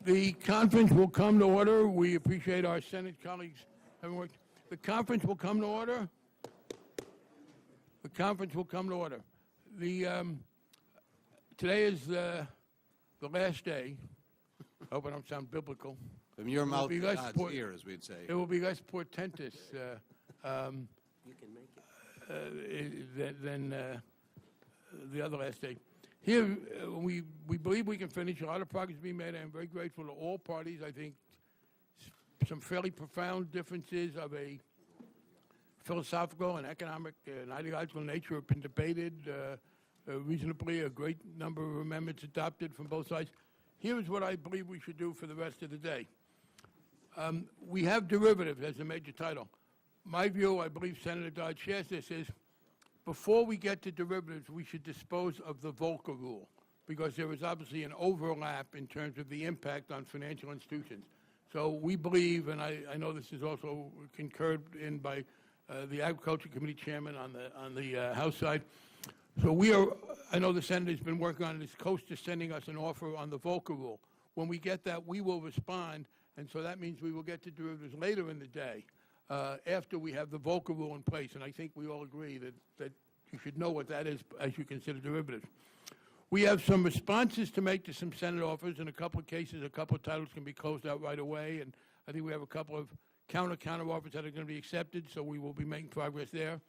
The conference will come to order. We appreciate our Senate colleagues having worked. The conference will come to order. The conference will come to order. Today is the last day. I hope I don't sound biblical. From your mouth to God's ear, as we'd say. It will be less portentous than the other last day. Here, we believe we can finish. A lot of progress is being made. I'm very grateful to all parties. I think some fairly profound differences of a philosophical and economic and ideological nature have been debated reasonably. A great number of amendments adopted from both sides. Here is what I believe we should do for the rest of the day. We have derivatives as a major title. My view, I believe Senator Dodd shares this, is before we get to derivatives, we should dispose of the Volcker rule, because there is obviously an overlap in terms of the impact on financial institutions. So we believe, and I know this is also concurred in by the Agriculture Committee Chairman on the House side. So I know the Senator's been working on it. It's close to sending us an offer on the Volcker rule. When we get that, we will respond, and so that means we will get to derivatives later in the day after we have the Volcker rule in place. And I think we all agree that you should know what that is as you consider derivatives. We have some responses to make to some Senate offers. In a couple of cases, a couple of titles can be closed out right away, and I think we have a couple of counter offers that are going to be accepted, so we will be making progress there.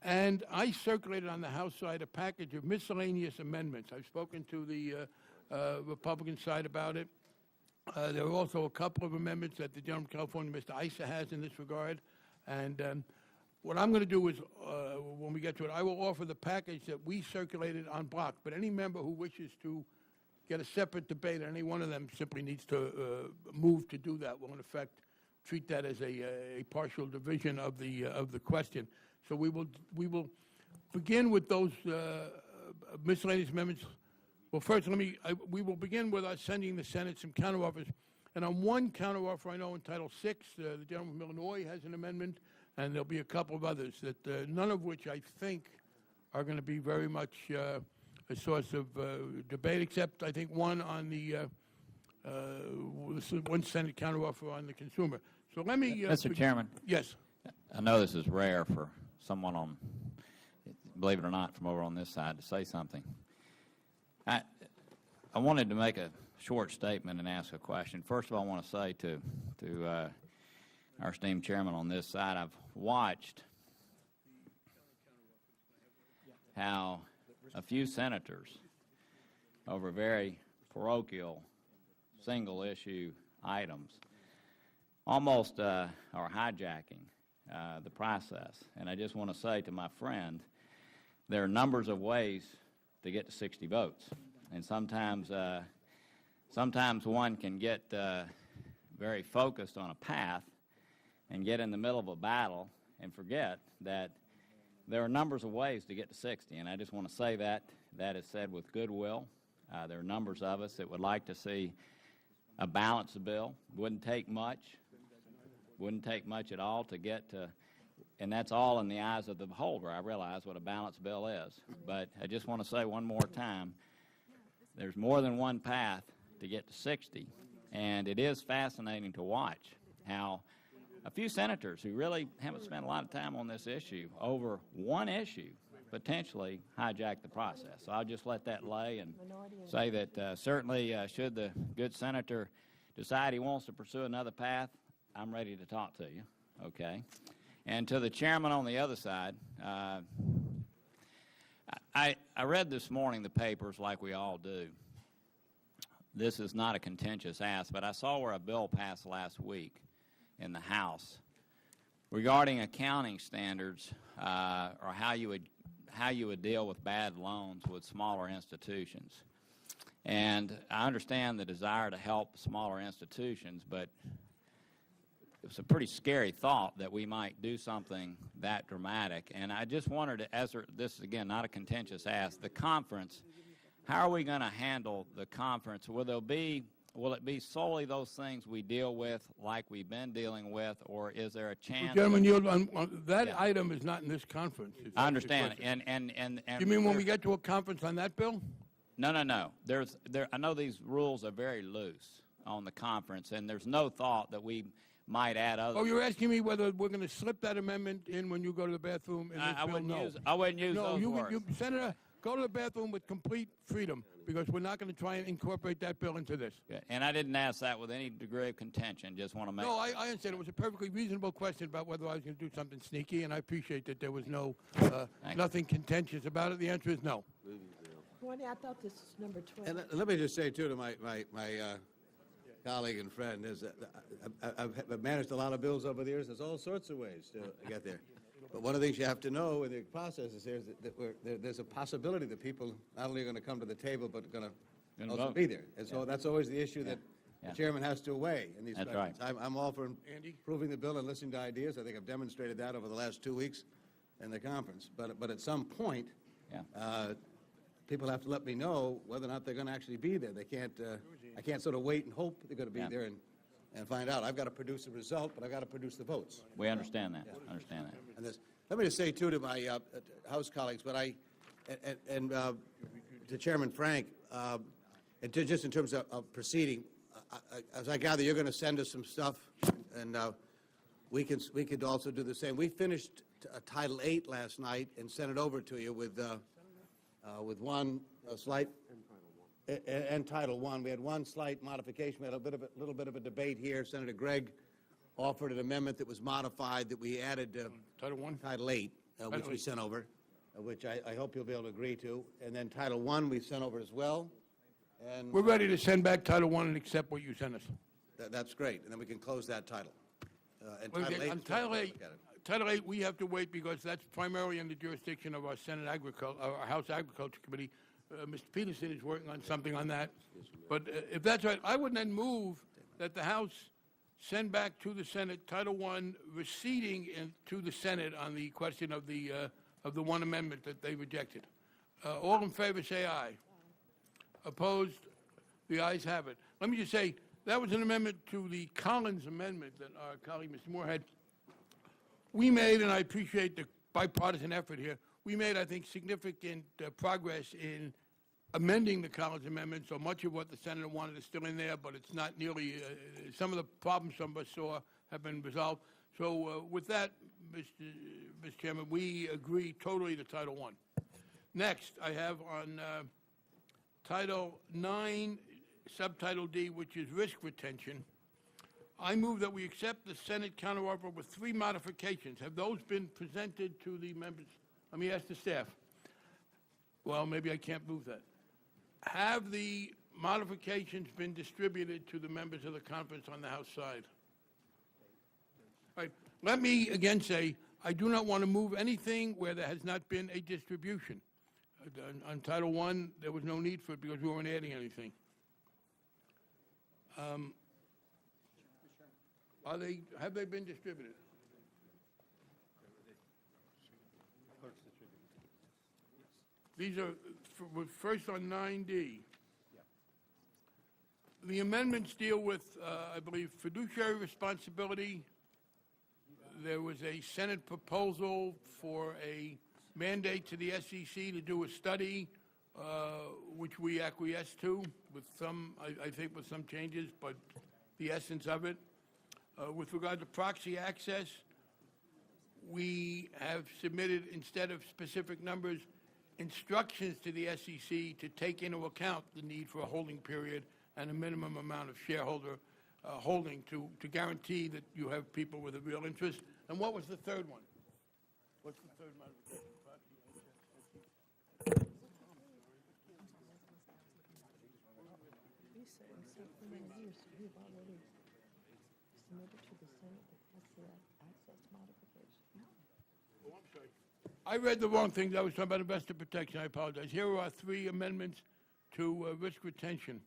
And I circulated on the House side a package of miscellaneous amendments. I've spoken to the Republican side about it. There are also a couple of amendments that the gentleman from California, Mr. Issa, has in this regard. And what I'm going to do is, when we get to it, I will offer the package that we circulated en bloc. But any member who wishes to get a separate debate on any one of them simply needs to move to do that. We'll, in effect, treat that as a partial division of the question. So we will begin with those miscellaneous amendments. Well, first, we will begin with us sending the Senate some counteroffers. And on one counteroffer, I know in Title VI, the gentleman from Illinois has an amendment, and there'll be a couple of others, that none of which I think are going to be very much a source of debate, except I think one on the one Senate counteroffer on the consumer. So let me... Mr. Chairman. Yes. I know this is rare for someone on, believe it or not, from over on this side to say something. I wanted to make a short statement and ask a question. First of all, I want to say to our esteemed chairman on this side, I've watched how a few senators over very parochial single-issue items almost are hijacking the process. And I just want to say to my friend, there are numbers of ways to get to 60 votes. And sometimes one can get very focused on a path and get in the middle of a battle and forget that there are numbers of ways to get to 60. And I just want to say that is said with goodwill. There are numbers of us that would like to see a balanced bill. Wouldn't take much at all to get to, and that's all in the eyes of the beholder. I realize what a balanced bill is. But I just want to say one more time, there's more than one path to get to 60. And it is fascinating to watch how a few senators who really haven't spent a lot of time on this issue over one issue potentially hijack the process. So I'll just let that lay and say that certainly should the good senator decide he wants to pursue another path, I'm ready to talk to you, okay? And to the chairman on the other side, I read this morning the papers like we all do. This is not a contentious ask, but I saw where a bill passed last week in the House regarding accounting standards or how you would deal with bad loans with smaller institutions. And I understand the desire to help smaller institutions, but it's a pretty scary thought that we might do something that dramatic. And I just wondered, this is, again, not a contentious ask, the conference, how are we going to handle the conference? Will it be solely those things we deal with like we've been dealing with, or is there a chance? Well, gentlemen, that item is not in this conference. I understand. And you mean when we get to a conference on that bill? No. I know these rules are very loose. on the conference, and there's no thought that we might add other. Oh, you're asking me whether we're going to slip that amendment in when you go to the bathroom? And I wouldn't use no, those words. Senator, go to the bathroom with complete freedom, because we're not going to try and incorporate that bill into this. Yeah, and I didn't ask that with any degree of contention. Just want to make. No, I understand. It was a perfectly reasonable question about whether I was going to do something sneaky, and I appreciate that there was nothing contentious about it. The answer is no. Gordy, I thought this was number 12. And let me just say, too, to my colleague and friend, is that I've managed a lot of bills over the years. There's all sorts of ways to get there. But one of the things you have to know in the process is there's a possibility that people not only are going to come to the table, but going to also be there. And so that's always the issue that the chairman has to weigh in these questions. Right. I'm all for improving the bill and listening to ideas. I think I've demonstrated that over the last 2 weeks in the conference. But at some point, people have to let me know whether or not they're going to actually be there. They can't. I can't sort of wait and hope they're going to be there and find out. I've got to produce a result, but I've got to produce the votes. We understand that. Understand that. And let me just say too to my House colleagues, but to Chairman Frank, and just in terms of proceeding, as I gather, you're going to send us some stuff, and we could also do the same. We finished Title VIII last night and sent it over to you with one slight. And Title I, we had one slight modification. We had a little bit of a debate here. Senator Gregg offered an amendment that was modified that we added Title I? Title VIII, which we sent over, which I hope you'll be able to agree to. And then Title I we sent over as well. And we're ready to send back Title I and accept what you sent us. That's great. And then we can close that title. And Title VIII, we have to wait because that's primarily in the jurisdiction of our our House Agriculture Committee. Mr. Peterson is working on something on that. But if that's right, I would then move that the House send back to the Senate Title I, receding to the Senate on the question of the one amendment that they rejected. All in favor say aye. Opposed? The ayes have it. Let me just say, that was an amendment to the Collins amendment that our colleague, Mr. Moore, had. We made, and I appreciate the bipartisan effort here, we made, I think, significant progress in amending the Collins Amendment, so much of what the Senator wanted is still in there, but it's not nearly, some of the problems some of us saw have been resolved. So with that, Mr. Chairman, we agree totally to Title I. Next, I have on Title IX, Subtitle D, which is risk retention. I move that we accept the Senate counteroffer with 3 modifications. Have those been presented to the members? Let me ask the staff. Well, maybe I can't move that. Have the modifications been distributed to the members of the conference on the House side? All right. Let me again say, I do not want to move anything where there has not been a distribution. On Title I, there was no need for it because we weren't adding anything. Have they been distributed? These are first on 9D. The amendments deal with, I believe, fiduciary responsibility. There was a Senate proposal for a mandate to the SEC to do a study, which we acquiesced to with some, I think, with some changes, but the essence of it. With regard to proxy access, we have submitted, instead of specific numbers, instructions to the SEC to take into account the need for a holding period and a minimum amount of shareholder holding to guarantee that you have people with a real interest. And what was the third one? What's the third modification? We've already submitted to the Senate the proxy access modification. Oh, I'm sorry. I read the wrong thing. I was talking about investor protection. I apologize. Here are 3 amendments to risk retention.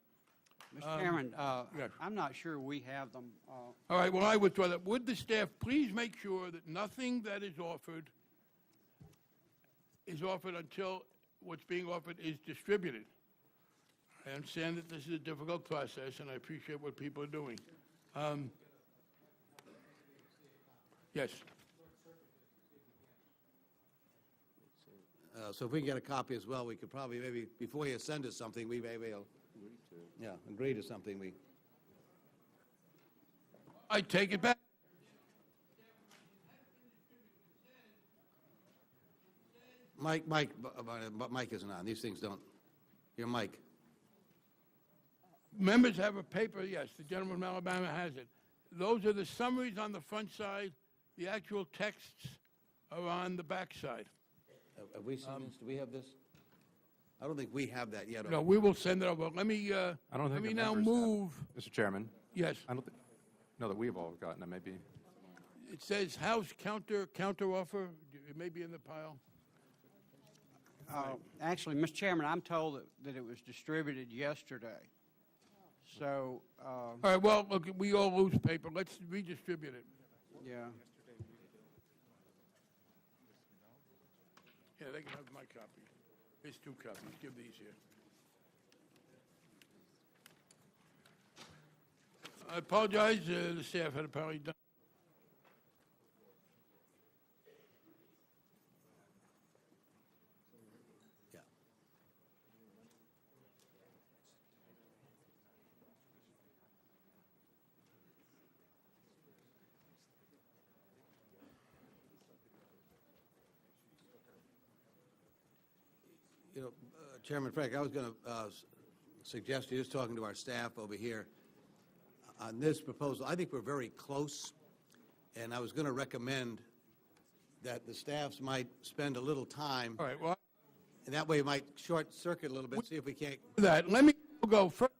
Mr. Chairman, yes. I'm not sure we have them. All right, well, I withdraw that. Would the staff please make sure that nothing that is offered until what's being offered is distributed? I understand that this is a difficult process, and I appreciate what people are doing. Yes. So if we can get a copy as well, we could probably maybe, before you send us something, we may be able agree to something. I take it back. Mike, Mike isn't on. These things don't. Your mic. Members have a paper, yes, the gentleman from Alabama has it. Those are the summaries on the front side. The actual texts are on the back side. Have we seen this? Do we have this? I don't think we have that yet. No, we will send it over. Let me, I don't let think me the now members have. move. Mr. Chairman, Yes, I don't know that we've all gotten it, maybe. it says House counter offer. It may be in the pile. Actually, Mr. Chairman, I'm told that it was distributed yesterday. So, All right, well, look, we all lose paper. Let's redistribute it. yeah. Yeah, they can have my copy. There's 2 copies. Give these here. I apologize. The staff had apparently done. Yeah. You know, Chairman Frank, I was going to suggest you just talking to our staff over here on this proposal. I think we're very close, and I was going to recommend that the staffs might spend a little time, All right, well, and that way it might short circuit a little bit, see if we can't. that. Let me go first.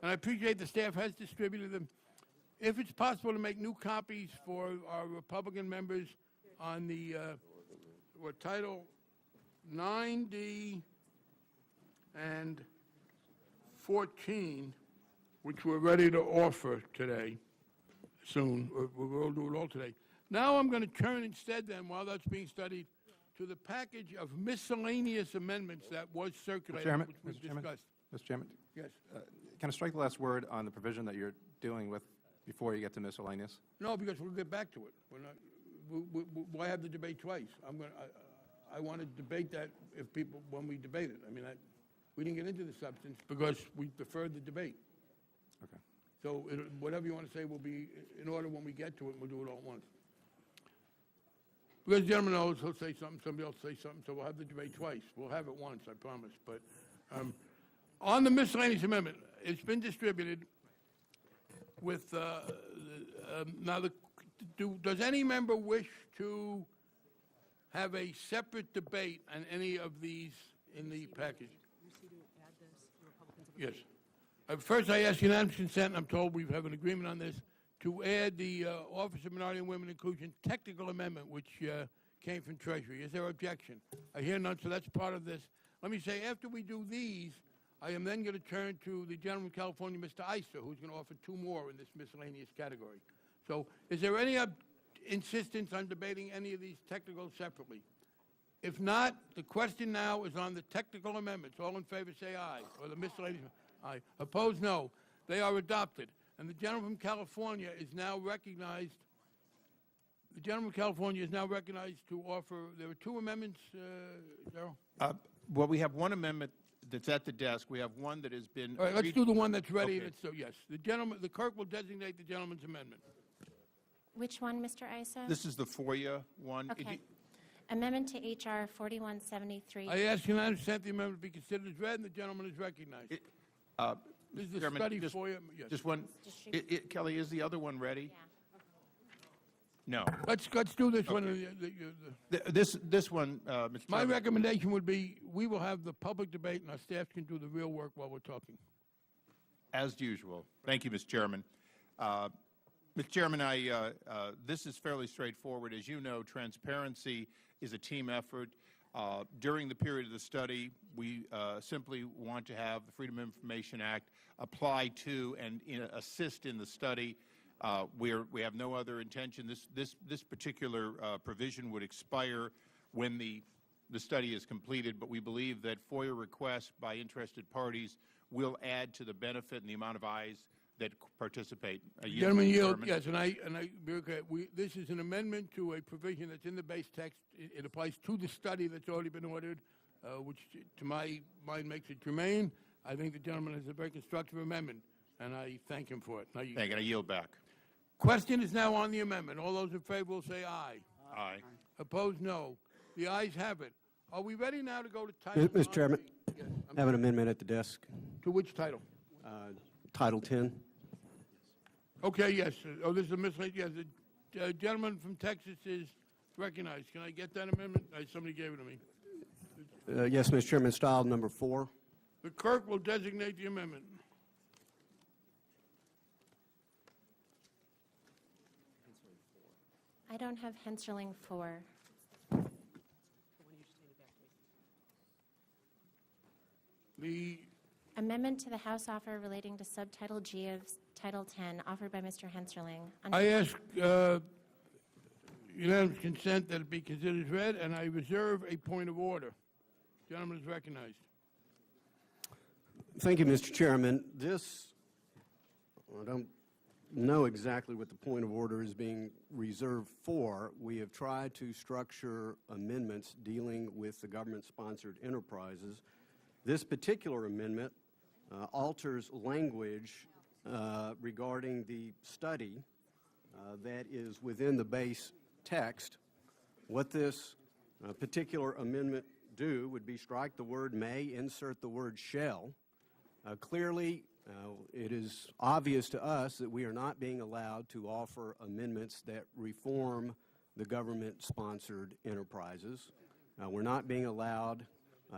And I appreciate the staff has distributed them. If it's possible to make new copies for our Republican members on the Title 9D and 14, which we're ready to offer today, soon. We'll do it all today. Now I'm going to turn instead then, while that's being studied, to the package of miscellaneous amendments that was circulated, Chairman, which was Mr. Chairman, discussed. Mr. Chairman, Yes. can I strike the last word on the provision that you're dealing with before you get to miscellaneous? No, because we'll get back to it. We're not, why have the debate twice? I want to debate that if people, when we debate it. I mean, we didn't get into the substance because we deferred the debate. Okay. So whatever you want to say will be in order when we get to it, and we'll do it all at once. Because the gentleman knows he'll say something, somebody else will say something, so we'll have the debate twice. We'll have it once, I promise. But on the miscellaneous amendment, it's been distributed with, now, does any member wish to have a separate debate on any of these in the package? Yes. First, I ask unanimous consent, and I'm told we have an agreement on this, to add the Office of Minority and Women Inclusion technical amendment, which came from Treasury. Is there objection? I hear none, so that's part of this. Let me say, after we do these, I am then going to turn to the gentleman from California, Mr. Iser, who's going to offer 2 more in this miscellaneous category. So is there any insistence on debating any of these technicals separately? If not, the question now is on the technical amendments. All in favor say aye, or the miscellaneous, aye. Opposed, no. They are adopted. And the gentleman from California is now recognized. The gentleman from California is now recognized to offer, there were 2 amendments, Darrell? Well, we have one amendment that's at the desk. We have one that has been. All right, let's do the one that's ready. Okay. So, yes, the clerk will designate the gentleman's amendment. Which one, Mr. Isa? This is the FOIA one. Okay. Amendment to H.R. 4173. I ask unanimous consent the amendment be considered as read, and the gentleman is recognized. This is the Chairman, study just- for you. Yes. Just one. Kelly, is the other one ready? Yeah. No. Let's do this one. This one, Mr. My Chairman, recommendation would be we will have the public debate, and our staff can do the real work while we're talking. as usual. Thank you, Mr. Chairman. Mr. Chairman, this is fairly straightforward. As you know, transparency is a team effort. During the period of the study, we simply want to have the Freedom of Information Act apply to and assist in the study. We have no other intention. This particular provision would expire when the study is completed, but we believe that FOIA requests by interested parties will add to the benefit and the amount of eyes that participate. Gentleman yield, yes, and I this is an amendment to a provision that's in the base text. It applies to the study that's already been ordered, which to my mind makes it germane. I think the gentleman has a very constructive amendment. and I thank him for it. Now Thank you. I yield back. Question is now on the amendment. All those in favor will say aye. Aye. Opposed, no. The ayes have it. Are we ready now to go to Title Mr. Chairman, Yes, I have an amendment at the desk, to which title? Title 10. Okay, yes. Oh, this is a miscellaneous. Yes, the gentleman from Texas is recognized. Can I get that amendment? Somebody gave it to me. Yes, Mr. Chairman, style number 4. The clerk will designate the amendment. I don't have Henserling 4. The Amendment to the House offer relating to Subtitle G of Title 10, offered by Mr. Henserling. I ask unanimous consent that it be considered as read, and I reserve a point of order. Gentleman is recognized. Thank you, Mr. Chairman. I don't know exactly what the point of order is being reserved for. We have tried to structure amendments dealing with the government-sponsored enterprises. This particular amendment alters language regarding the study that is within the base text. What this particular amendment do would be strike the word may, insert the word shall. Clearly, it is obvious to us that we are not being allowed to offer amendments that reform the government-sponsored enterprises. We're not being allowed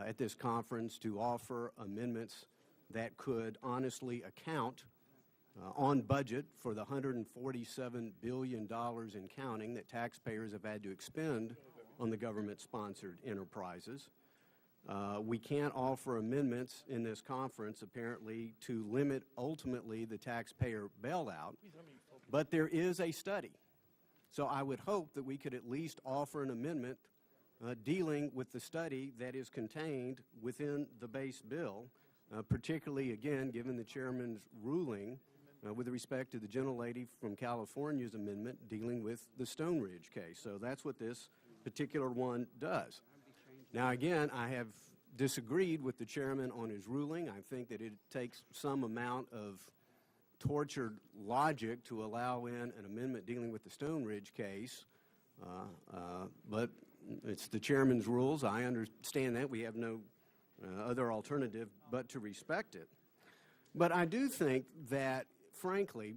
at this conference to offer amendments that could honestly account on budget for the $147 billion and counting that taxpayers have had to expend on the government-sponsored enterprises. We can't offer amendments in this conference, apparently, to limit ultimately the taxpayer bailout, but there is a study. So I would hope that we could at least offer an amendment dealing with the study that is contained within the base bill, particularly, again, given the chairman's ruling with respect to the gentlelady from California's amendment dealing with the Stone Ridge case. So that's what this particular one does. Now, again, I have disagreed with the chairman on his ruling. I think that it takes some amount of tortured logic to allow in an amendment dealing with the Stone Ridge case, but it's the chairman's rules. I understand that. We have no other alternative but to respect it. But I do think that, frankly,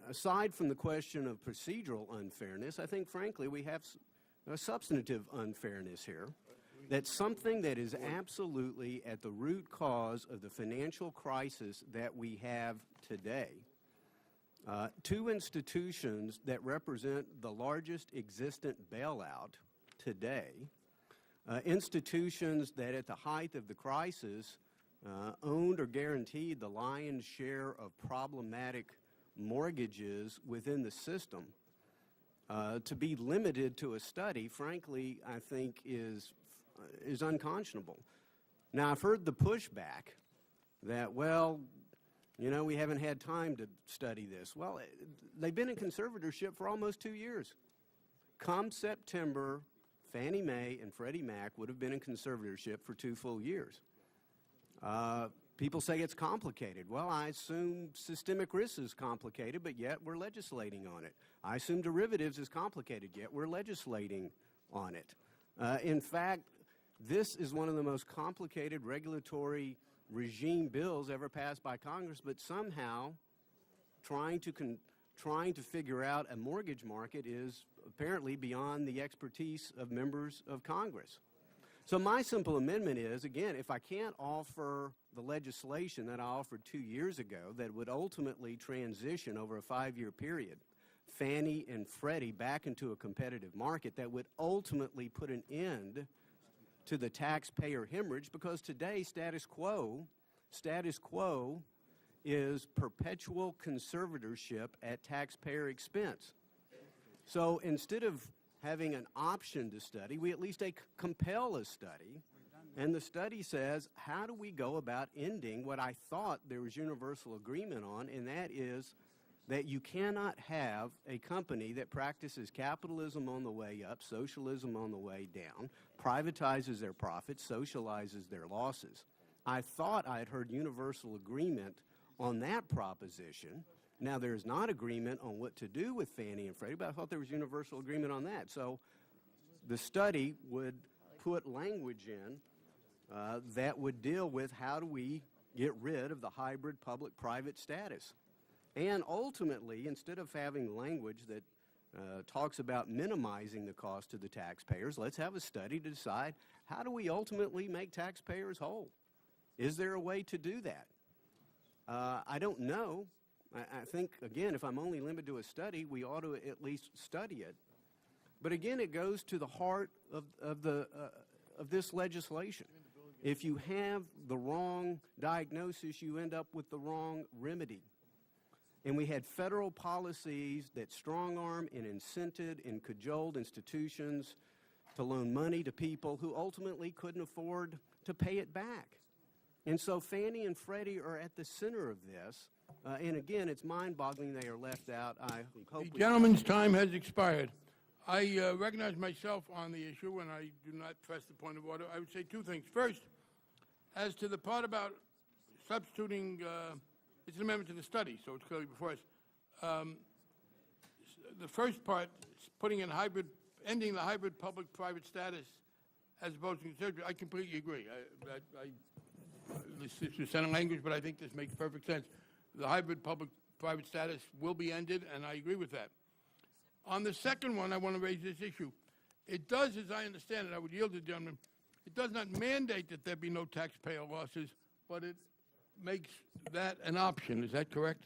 aside from the question of procedural unfairness, I think, frankly, we have a substantive unfairness here. That's something that is absolutely at the root cause of the financial crisis that we have today. Two institutions that represent the largest existent bailout today, institutions that at the height of the crisis owned or guaranteed the lion's share of problematic mortgages within the system, to be limited to a study, frankly, I think is unconscionable. Now, I've heard the pushback that, well, you know, we haven't had time to study this. Well, they've been in conservatorship for almost 2 years. Come September, Fannie Mae and Freddie Mac would have been in conservatorship for 2 full years. People say it's complicated. Well, I assume systemic risk is complicated, but yet we're legislating on it. I assume derivatives is complicated, yet we're legislating on it. In fact, this is one of the most complicated regulatory regime bills ever passed by Congress, but somehow trying to figure out a mortgage market is apparently beyond the expertise of members of Congress. So my simple amendment is, again, if I can't offer the legislation that I offered 2 years ago that would ultimately transition over a 5-year period Fannie and Freddie back into a competitive market that would ultimately put an end to the taxpayer hemorrhage, because today status quo is perpetual conservatorship at taxpayer expense. So instead of having an option to study, we at least compel a study, and the study says, how do we go about ending what I thought there was universal agreement on, and that is that you cannot have a company that practices capitalism on the way up, socialism on the way down, privatizes their profits, socializes their losses. I thought I had heard universal agreement on that proposition. Now, there's not agreement on what to do with Fannie and Freddie, but I thought there was universal agreement on that. So the study would put language in that would deal with how do we get rid of the hybrid public-private status. And ultimately, instead of having language that talks about minimizing the cost to the taxpayers, let's have a study to decide how do we ultimately make taxpayers whole. Is there a way to do that? I don't know. I think, again, if I'm only limited to a study, we ought to at least study it. But again, it goes to the heart of this legislation. If you have the wrong diagnosis, you end up with the wrong remedy. And we had federal policies that strong-armed and incented and cajoled institutions to loan money to people who ultimately couldn't afford to pay it back. And so Fannie and Freddie are at the center of this. And again, it's mind-boggling they are left out. I hope The gentleman's time has expired. I recognize myself on the issue, and I do not press the point of order. I would say two things. First, as to the part about substituting, it's an amendment to the study, so it's clearly before us. The first part, putting in ending the hybrid public-private status as opposed to conservative, I completely agree. This is Senate language, but I think this makes perfect sense. The hybrid public-private status will be ended, and I agree with that. On the second one, I want to raise this issue. It does, as I understand it, I would yield to the gentleman, it does not mandate that there be no taxpayer losses, but it makes that an option. Is that correct?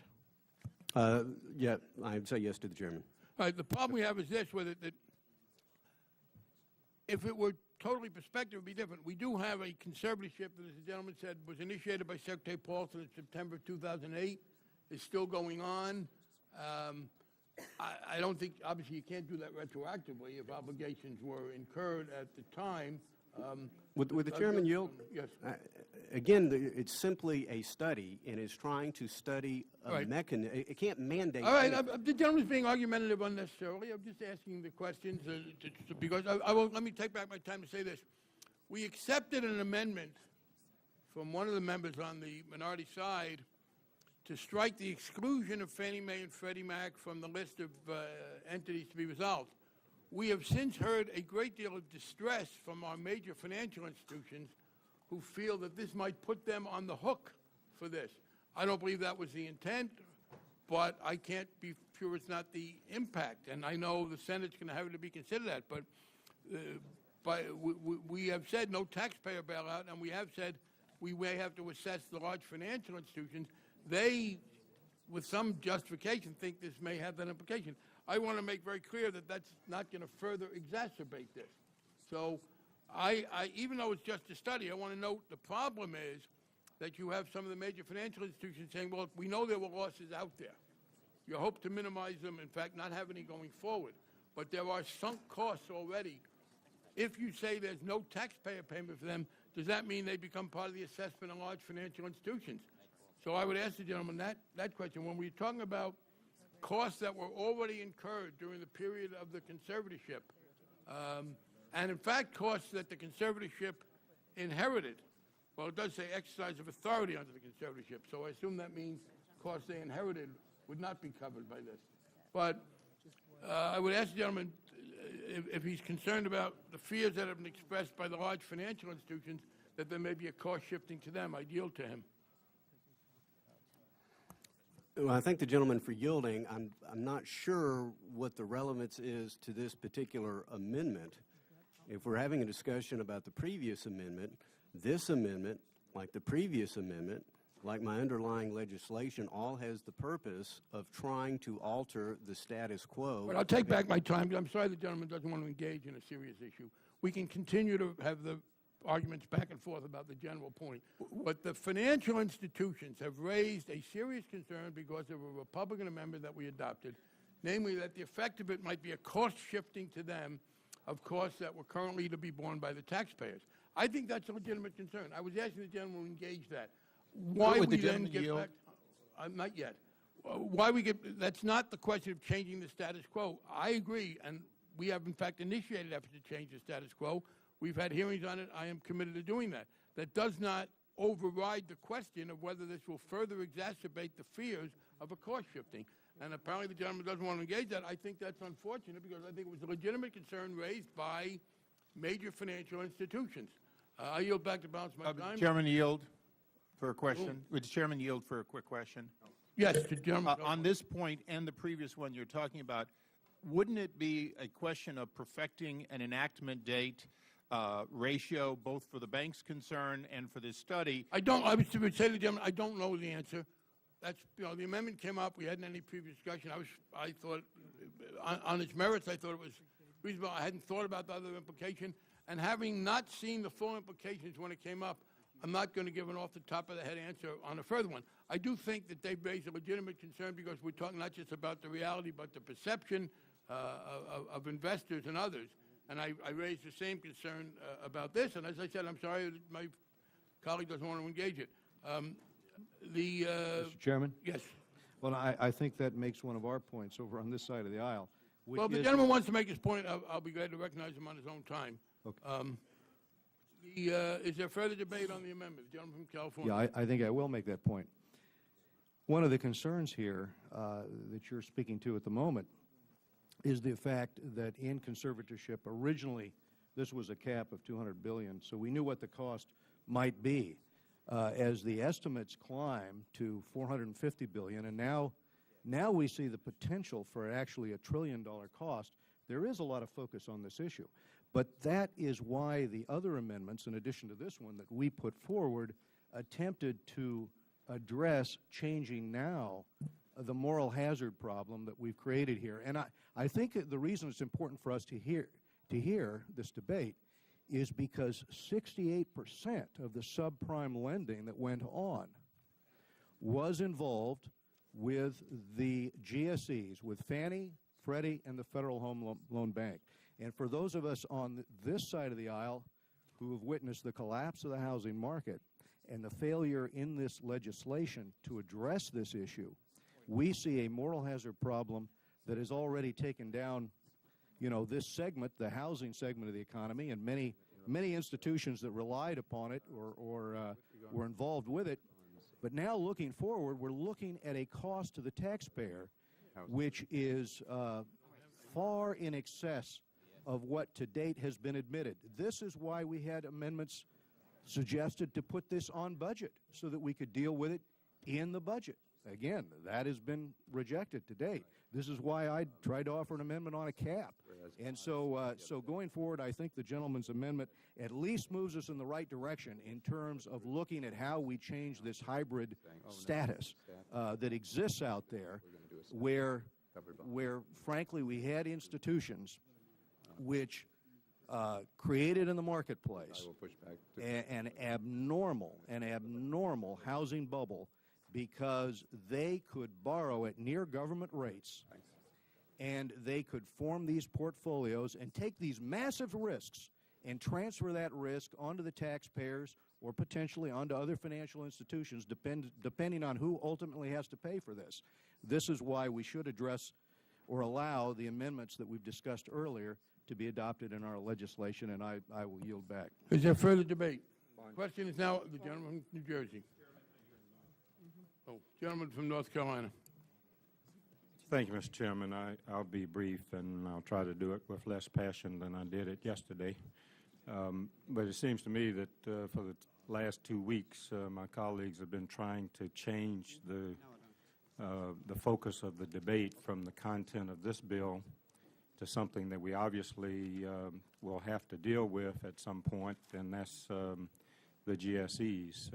Yeah, I would say yes to the chairman. All right, the problem we have is this, with it, that if it were totally prospective, it would be different. We do have a conservatorship that, as the gentleman said, was initiated by Secretary Paulson in September 2008. It's still going on. I don't think, obviously, you can't do that retroactively if obligations were incurred at the time. Would the chairman yield? Yes. Again, it's simply a study, and it's trying to study a mechanism. It can't mandate. All right, the gentleman's being argumentative unnecessarily. I'm just asking the questions because let me take back my time to say this. We accepted an amendment from one of the members on the minority side to strike the exclusion of Fannie Mae and Freddie Mac from the list of entities to be resolved. We have since heard a great deal of distress from our major financial institutions who feel that this might put them on the hook for this. I don't believe that was the intent, but I can't be sure it's not the impact. And I know the Senate's going to have to be considered that, but we have said no taxpayer bailout, and we have said we may have to assess the large financial institutions. They, with some justification, think this may have that implication. I want to make very clear that that's not going to further exacerbate this. So even though it's just a study, I want to note the problem is that you have some of the major financial institutions saying, well, we know there were losses out there. You hope to minimize them, in fact, not have any going forward. But there are sunk costs already. If you say there's no taxpayer payment for them, does that mean they become part of the assessment of large financial institutions? So I would ask the gentleman that question. When we're talking about costs that were already incurred during the period of the conservatorship, and in fact costs that the conservatorship inherited, well, it does say exercise of authority under the conservatorship, so I assume that means costs they inherited would not be covered by this. But I would ask the gentleman if he's concerned about the fears that have been expressed by the large financial institutions that there may be a cost shifting to them. I'd yield to him. Well, I thank the gentleman for yielding. I'm not sure what the relevance is to this particular amendment. If we're having a discussion about the previous amendment, this amendment, like the previous amendment, like my underlying legislation, all has the purpose of trying to alter the status quo. But I'll take back my time. I'm sorry the gentleman doesn't want to engage in a serious issue. We can continue to have the arguments back and forth about the general point. But the financial institutions have raised a serious concern because of a Republican amendment that we adopted, namely that the effect of it might be a cost shifting to them of costs that were currently to be borne by the taxpayers. I think that's a legitimate concern. I was asking the gentleman to engage that. Why we then get back? Not yet. Why we get? That's not the question of changing the status quo. I agree, and we have in fact initiated efforts to change the status quo. We've had hearings on it. I am committed to doing that. That does not override the question of whether this will further exacerbate the fears of a cost shifting. And apparently the gentleman doesn't want to engage that. I think that's unfortunate because I think it was a legitimate concern raised by major financial institutions. I yield back to balance my time. Chairman, yield for a question. Would the chairman yield for a quick question? Yes, the gentleman. On this point and the previous one you're talking about, wouldn't it be a question of perfecting an enactment date ratio, both for the bank's concern and for this study? I would say to the gentleman, I don't know the answer. That's, the amendment came up. We hadn't any previous discussion. I thought, on its merits, I thought it was reasonable. I hadn't thought about the other implication. And having not seen the full implications when it came up, I'm not going to give an off-the-top-of-the-head answer on a further one. I do think that they've raised a legitimate concern because we're talking not just about the reality, but the perception of investors and others. And I raised the same concern about this. And as I said, I'm sorry that my colleague doesn't want to engage it. Mr. Chairman? Yes. Well, I think that makes one of our points over on this side of the aisle. Well, if the gentleman wants to make his point, I'll be glad to recognize him on his own time. Okay. Is there further debate on the amendment? The gentleman from California. Yeah, I think I will make that point. One of the concerns here that you're speaking to at the moment is the fact that in conservatorship, originally this was a cap of $200 billion, so we knew what the cost might be. As the estimates climb to $450 billion, and now we see the potential for actually a $1 trillion cost, there is a lot of focus on this issue. But that is why the other amendments, in addition to this one that we put forward, attempted to address changing now the moral hazard problem that we've created here. And I think the reason it's important for us to hear this debate is because 68% of the subprime lending that went on was involved with the GSEs, with Fannie, Freddie, and the Federal Home Loan Bank. And for those of us on this side of the aisle who have witnessed the collapse of the housing market and the failure in this legislation to address this issue, we see a moral hazard problem that has already taken down, this segment, the housing segment of the economy, and many institutions that relied upon it or were involved with it. But now looking forward, we're looking at a cost to the taxpayer which is far in excess of what to date has been admitted. This is why we had amendments suggested to put this on budget so that we could deal with it in the budget. Again, that has been rejected to date. This is why I tried to offer an amendment on a cap. And so going forward, I think the gentleman's amendment at least moves us in the right direction in terms of looking at how we change this hybrid status that exists out there where frankly, we had institutions which created in the marketplace an abnormal housing bubble because they could borrow at near government rates, and they could form these portfolios and take these massive risks and transfer that risk onto the taxpayers or potentially onto other financial institutions, depending on who ultimately has to pay for this. This is why we should address or allow the amendments that we've discussed earlier to be adopted in our legislation, and I will yield back. Is there further debate? Question is now the gentleman from New Jersey. Oh, gentleman from North Carolina. Thank you, Mr. Chairman. I'll be brief, and I'll try to do it with less passion than I did it yesterday. But it seems to me that for the last 2 weeks, my colleagues have been trying to change the focus of the debate from the content of this bill to something that we obviously will have to deal with at some point, and that's the GSEs.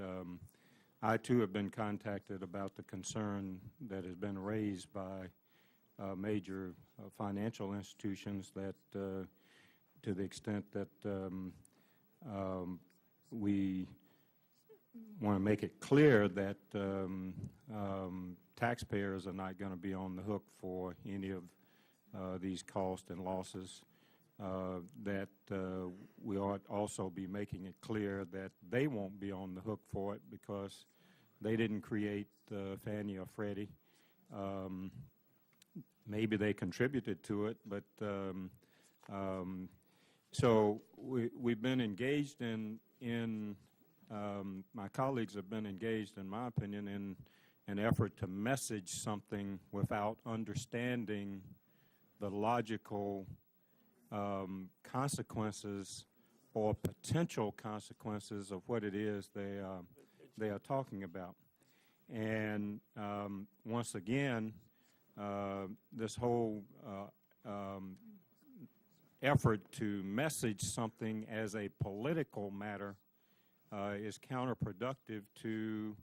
I, too, have been contacted about the concern that has been raised by major financial institutions that to the extent that we want to make it clear that taxpayers are not going to be on the hook for any of these costs and losses, that we ought also be making it clear that they won't be on the hook for it because they didn't create Fannie or Freddie. Maybe they contributed to it, but so we've been engaged in my colleagues have been engaged, in my opinion, in an effort to message something without understanding the logical consequences or potential consequences of what it is they are talking about. And once again, this whole effort to message something as a political matter is counterproductive to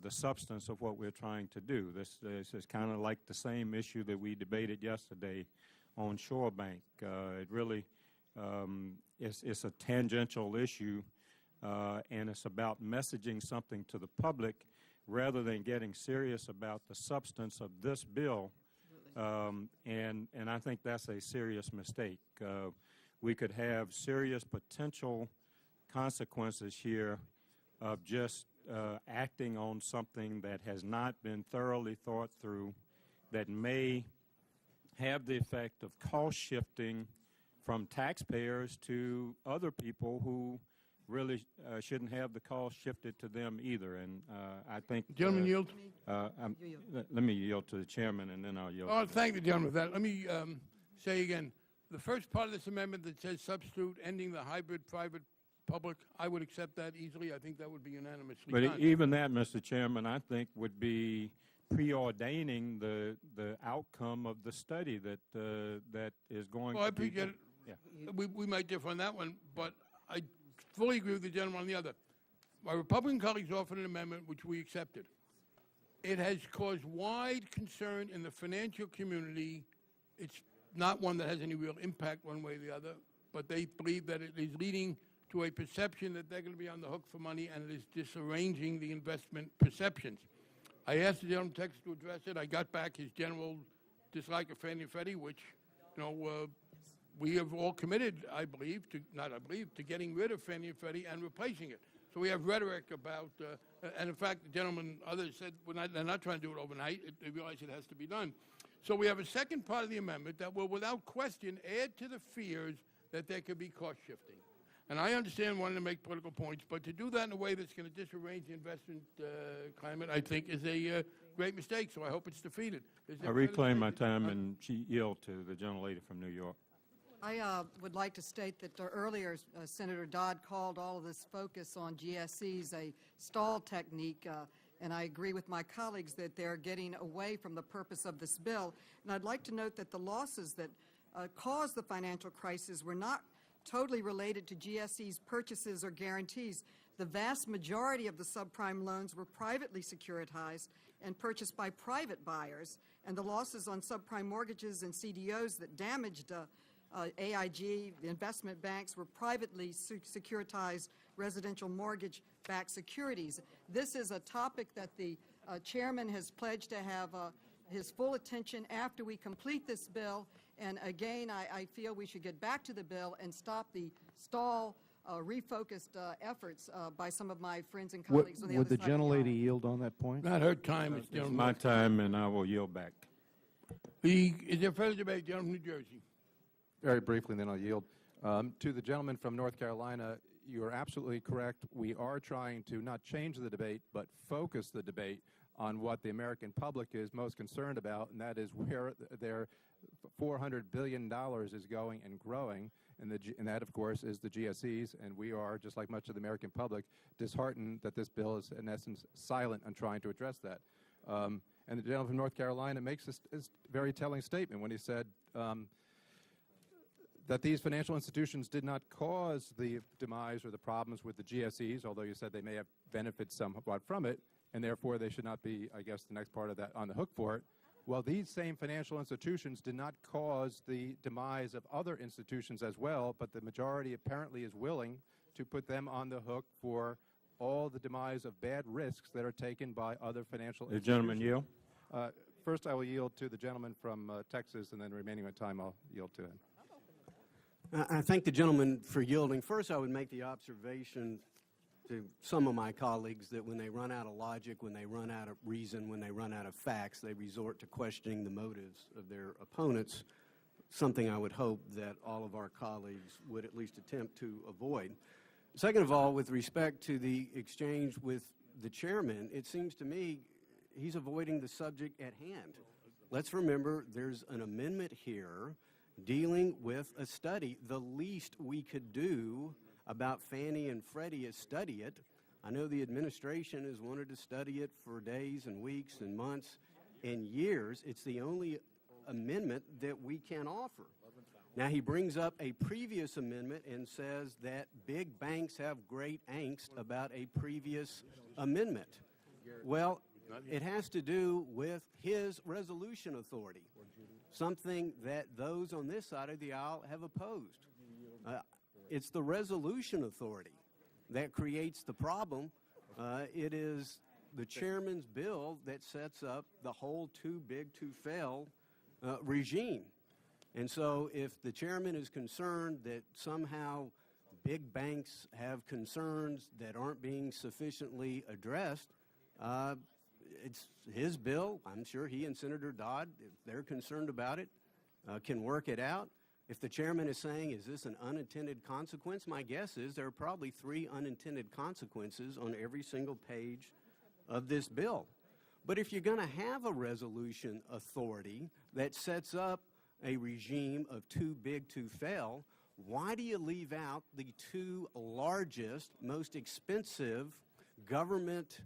the substance of what we're trying to do. This is kind of like the same issue that we debated yesterday on Shore Bank. It really it's a tangential issue, and it's about messaging something to the public rather than getting serious about the substance of this bill. And I think that's a serious mistake. We could have serious potential consequences here of just acting on something that has not been thoroughly thought through, that may have the effect of cost shifting from taxpayers to other people who really shouldn't have the cost shifted to them either. And I think... Gentleman yield. Let me yield to the chairman, and then I'll yield. Oh, thank the gentleman for that. Let me say again, the first part of this amendment that says substitute ending the hybrid private-public, I would accept that easily. I think that would be unanimously But done. even that, Mr. Chairman, I think would be preordaining the outcome of the study that that is going Well, I to be appreciate done. it. Yeah. We might differ on that one, but I fully agree with the gentleman on the other. My Republican colleagues offered an amendment which we accepted. It has caused wide concern in the financial community. It's not one that has any real impact one way or the other, but they believe that it is leading to a perception that they're going to be on the hook for money, and it is disarranging the investment perceptions. I asked the gentleman Texas to address it. I got back his general dislike of Fannie and Freddie, which, we have all committed, I believe, to getting rid of Fannie and Freddie and replacing it. So we have rhetoric about, and in fact, the gentleman, others said they're not trying to do it overnight. They realize it has to be done. So we have a second part of the amendment that will, without question, add to the fears that there could be cost shifting. And I understand wanting to make political points, but to do that in a way that's going to disarrange the investment climate, I think, is a great mistake. So I hope it's defeated. I reclaim my time and yield to the gentlelady from New York. I would like to state that earlier Senator Dodd called all of this focus on GSEs a stall technique, and I agree with my colleagues that they're getting away from the purpose of this bill. And I'd like to note that the losses that caused the financial crisis were not totally related to GSEs' purchases or guarantees. The vast majority of the subprime loans were privately securitized and purchased by private buyers, and the losses on subprime mortgages and CDOs that damaged AIG, the investment banks, were privately securitized residential mortgage-backed securities. This is a topic that the chairman has pledged to have his full attention after we complete this bill. And again, I feel we should get back to the bill and stop the stall, refocused efforts by some of my friends and colleagues on the other Would the side of the aisle. gentlelady yield on that point? Not her time. It's my time, and I will yield back. Is there further debate? Gentleman from New Jersey. Very briefly, and then I'll yield. To the gentleman from North Carolina, you are absolutely correct. We are trying to not change the debate, but focus the debate on what the American public is most concerned about, and that is where their $400 billion is going and growing, and that, of course, is the GSEs, and we are, just like much of the American public, disheartened that this bill is, in essence, silent on trying to address that. And the gentleman from North Carolina makes this very telling statement when he said that these financial institutions did not cause the demise or the problems with the GSEs, although you said they may have benefited somewhat from it, and therefore they should not be, I guess, the next part of that, on the hook for it. Well, these same financial institutions did not cause the demise of other institutions as well, but the majority apparently is willing to put them on the hook for all the demise of bad risks that are taken by other financial institutions. The gentleman yield. First, I will yield to the gentleman from Texas, and then the remaining time I'll yield to him. I thank the gentleman for yielding. First, I would make the observation to some of my colleagues that when they run out of logic, when they run out of reason, when they run out of facts, they resort to questioning the motives of their opponents, something I would hope that all of our colleagues would at least attempt to avoid. Second of all, with respect to the exchange with the chairman, it seems to me he's avoiding the subject at hand. Let's remember there's an amendment here dealing with a study. The least we could do about Fannie and Freddie is study it. I know the administration has wanted to study it for days and weeks and months and years. It's the only amendment that we can offer. Now, he brings up a previous amendment and says that big banks have great angst about a previous amendment. Well, it has to do with his resolution authority, something that those on this side of the aisle have opposed. It's the resolution authority that creates the problem. It is the chairman's bill that sets up the whole too big to fail regime. And so if the chairman is concerned that somehow big banks have concerns that aren't being sufficiently addressed, it's his bill. I'm sure he and Senator Dodd, if they're concerned about it, can work it out. If the chairman is saying, is this an unintended consequence? My guess is there are probably 3 unintended consequences on every single page of this bill. But if you're going to have a resolution authority that sets up a regime of too big to fail, why do you leave out the 2 largest, most expensive government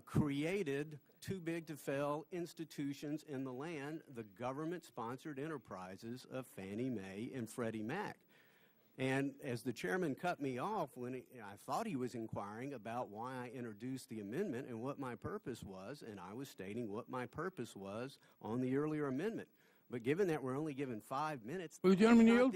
created too big to fail institutions in the land, the government-sponsored enterprises of Fannie Mae and Freddie Mac? And as the chairman cut me off when I thought he was inquiring about why I introduced the amendment and what my purpose was, and I was stating what my purpose was on the earlier amendment. But given that we're only given 5 minutes, Will the gentleman yield?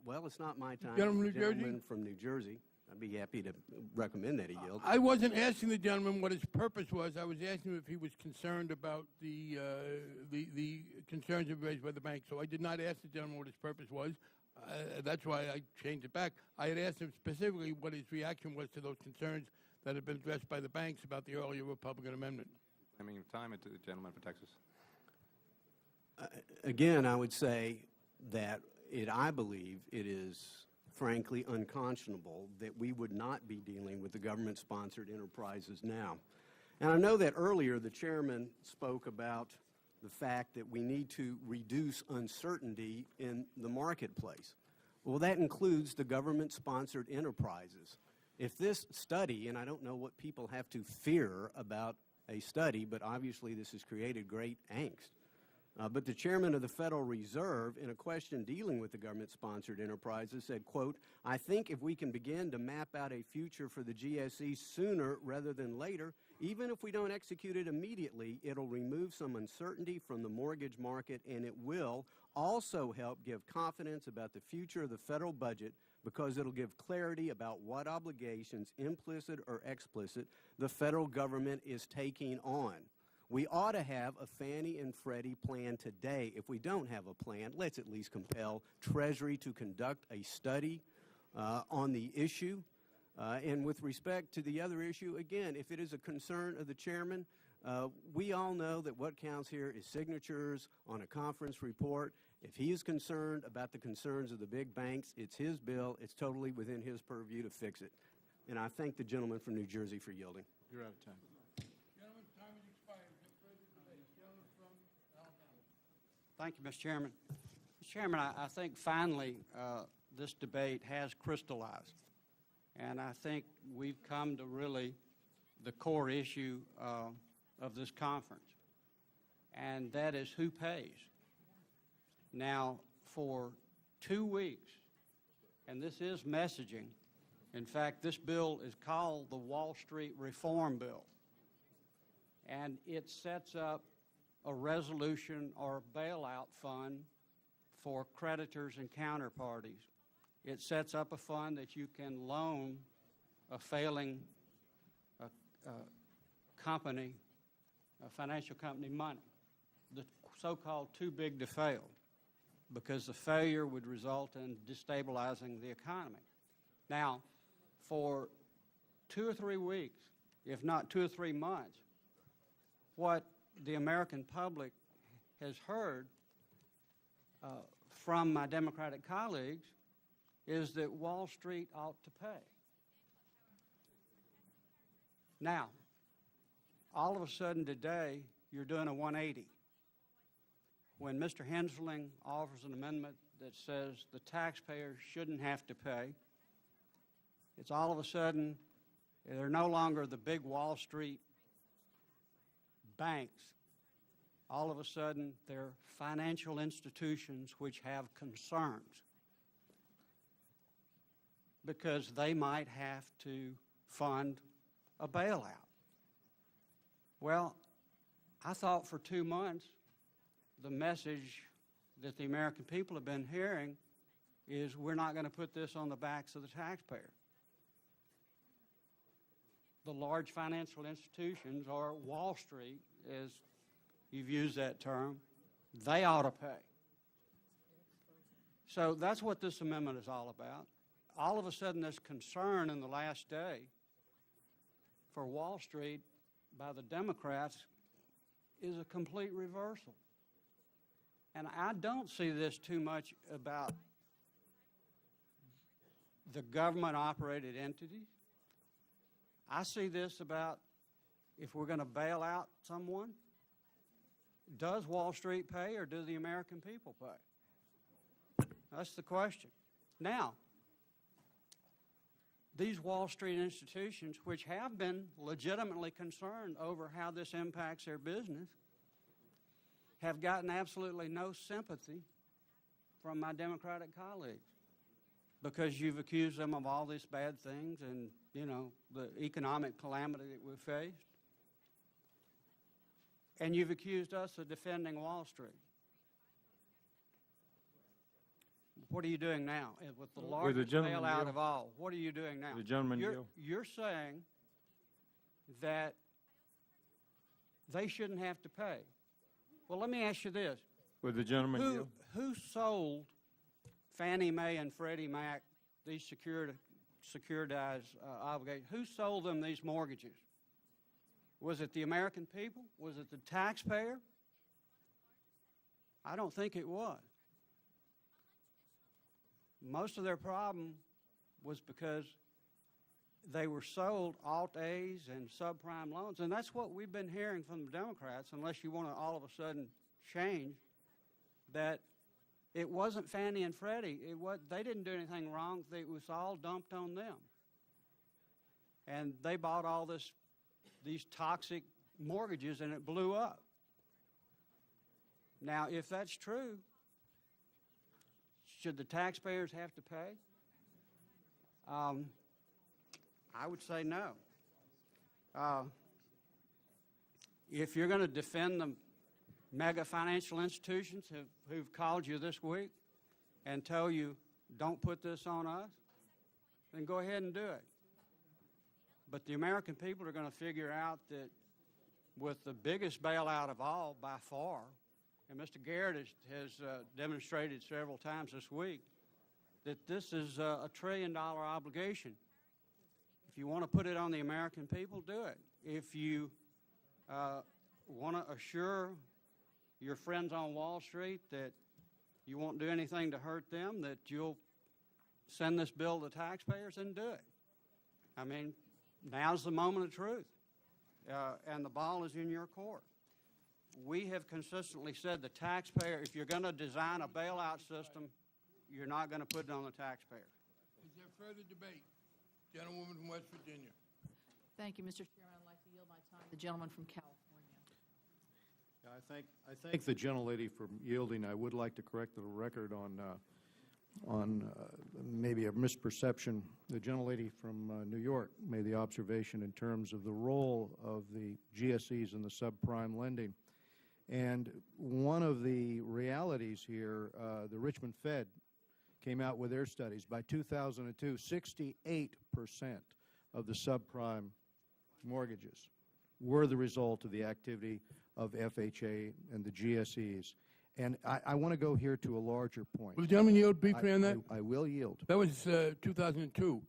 Well, it's not my time. Gentleman It's from New the Jersey? gentleman from New Jersey. I'd be happy to recommend that he yield. I wasn't asking the gentleman what his purpose was. I was asking him if he was concerned about the concerns raised by the bank. So I did not ask the gentleman what his purpose was. That's why I changed it back. I had asked him specifically what his reaction was to those concerns that had been addressed by the banks about the earlier Republican amendment. I mean, time it to the gentleman from Texas. Again, I would say that I believe it is frankly unconscionable that we would not be dealing with the government-sponsored enterprises now. And I know that earlier the chairman spoke about the fact that we need to reduce uncertainty in the marketplace. Well, that includes the government-sponsored enterprises. If this study, and I don't know what people have to fear about a study, but obviously this has created great angst. But the chairman of the Federal Reserve, in a question dealing with the government-sponsored enterprises, said, quote, "I think if we can begin to map out a future for the GSE sooner rather than later, even if we don't execute it immediately, it'll remove some uncertainty from the mortgage market, and it will also help give confidence about the future of the federal budget because it'll give clarity about what obligations, implicit or explicit, the federal government is taking on. We ought to have a Fannie and Freddie plan today. If we don't have a plan, let's at least compel Treasury to conduct a study on the issue. And with respect to the other issue, again, if it is a concern of the chairman, we all know that what counts here is signatures on a conference report. If he is concerned about the concerns of the big banks, it's his bill. It's totally within his purview to fix it. And I thank the gentleman from New Jersey for yielding. You're out of time. Thank you, Mr. Chairman. Mr. Chairman, I think finally this debate has crystallized. And I think we've come to really the core issue of this conference. And that is who pays. Now, for 2 weeks, and this is messaging. In fact, this bill is called the Wall Street Reform Bill. And it sets up a resolution or a bailout fund for creditors and counterparties. It sets up a fund that you can loan a failing company, a financial company, money, the so-called too big to fail, because the failure would result in destabilizing the economy. Now, for 2 or 3 weeks, if not 2 or 3 months, what the American public has heard from my Democratic colleagues is that Wall Street ought to pay. Now, all of a sudden today, you're doing a 180. When Mr. Hensling offers an amendment that says the taxpayers shouldn't have to pay, it's all of a sudden they're no longer the big Wall Street banks. All of a sudden they're financial institutions which have concerns because they might have to fund a bailout. Well, I thought for 2 months the message that the American people have been hearing is we're not going to put this on the backs of the taxpayer. The large financial institutions, or Wall Street, as you've used that term, they ought to pay. So that's what this amendment is all about. All of a sudden, this concern in the last day for Wall Street by the Democrats is a complete reversal. And I don't see this too much about the government-operated entities. I see this about if we're going to bail out someone, does Wall Street pay or do the American people pay? That's the question. Now, these Wall Street institutions, which have been legitimately concerned over how this impacts their business, have gotten absolutely no sympathy from my Democratic colleagues because you've accused them of all these bad things and, you know, the economic calamity that we've faced. And you've accused us of defending Wall Street. What are you doing now? With the largest bailout of all, what are you doing now? The gentleman you're saying that they shouldn't have to pay. Well, let me ask you this. Would the gentleman yield? Who sold Fannie Mae and Freddie Mac, these securitized obligations? Who sold them these mortgages? Was it the American people? Was it the taxpayer? I don't think it was. Most of their problem was because they were sold Alt-A's and subprime loans, and that's what we've been hearing from the Democrats, unless you want to all of a sudden change, that it wasn't Fannie and Freddie. They didn't do anything wrong. It was all dumped on them. And they bought all these toxic mortgages, and it blew up. Now, if that's true, should the taxpayers have to pay? I would say no. If you're going to defend the mega financial institutions who've called you this week and tell you, don't put this on us, then go ahead and do it. But the American people are going to figure out that with the biggest bailout of all by far, and Mr. Garrett has demonstrated several times this week, that this is a $1 trillion obligation. If you want to put it on the American people, do it. If you want to assure your friends on Wall Street that you won't do anything to hurt them, that you'll send this bill to the taxpayers, then do it. I mean, now's the moment of truth, and the ball is in your court. We have consistently said the taxpayer, if you're going to design a bailout system, you're not going to put it on the taxpayer. Is there further debate? Gentlewoman from West Virginia. Thank you, Mr. Chairman. I'd like to yield my time to the gentleman from California. I thank the gentlelady for yielding. I would like to correct the record on maybe a misperception. The gentlelady from New York made the observation in terms of the role of the GSEs in the subprime lending. And one of the realities here, the Richmond Fed came out with their studies. By 2002, 68% of the subprime mortgages were the result of the activity of FHA and the GSEs. And I want to go here to a larger point. Will the gentleman yield briefly on that? I will yield. That was 2002.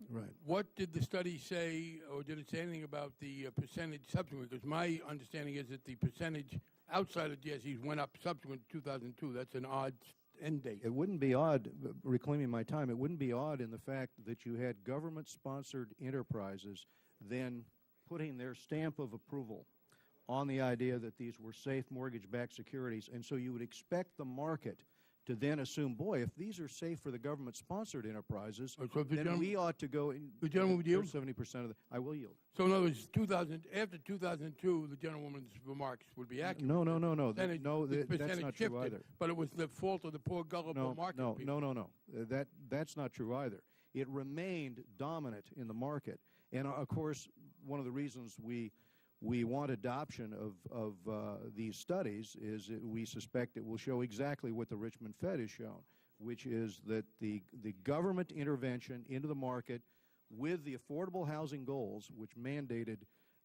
Right. What did the study say, or did it say anything about the percentage subsequent? Because my understanding is that the percentage outside of GSEs went up subsequent to 2002. That's an odd end date. It wouldn't be odd, reclaiming my time, it wouldn't be odd in the fact that you had government-sponsored enterprises then putting their stamp of approval on the idea that these were safe mortgage-backed securities. And so you would expect the market to then assume, boy, if these are safe for the government-sponsored enterprises, then we ought to go in. The gentleman would yield? 70% of the, I will yield. So in other words, after 2002, the gentlewoman's remarks would be accurate. No. The That's percentage not true shifted, either. But it was the fault of the poor gullible market people. No. That's not true either. It remained dominant in the market. And of course, one of the reasons we want adoption of these studies is that we suspect it will show exactly what the Richmond Fed has shown, which is that the government intervention into the market with the affordable housing goals, which mandated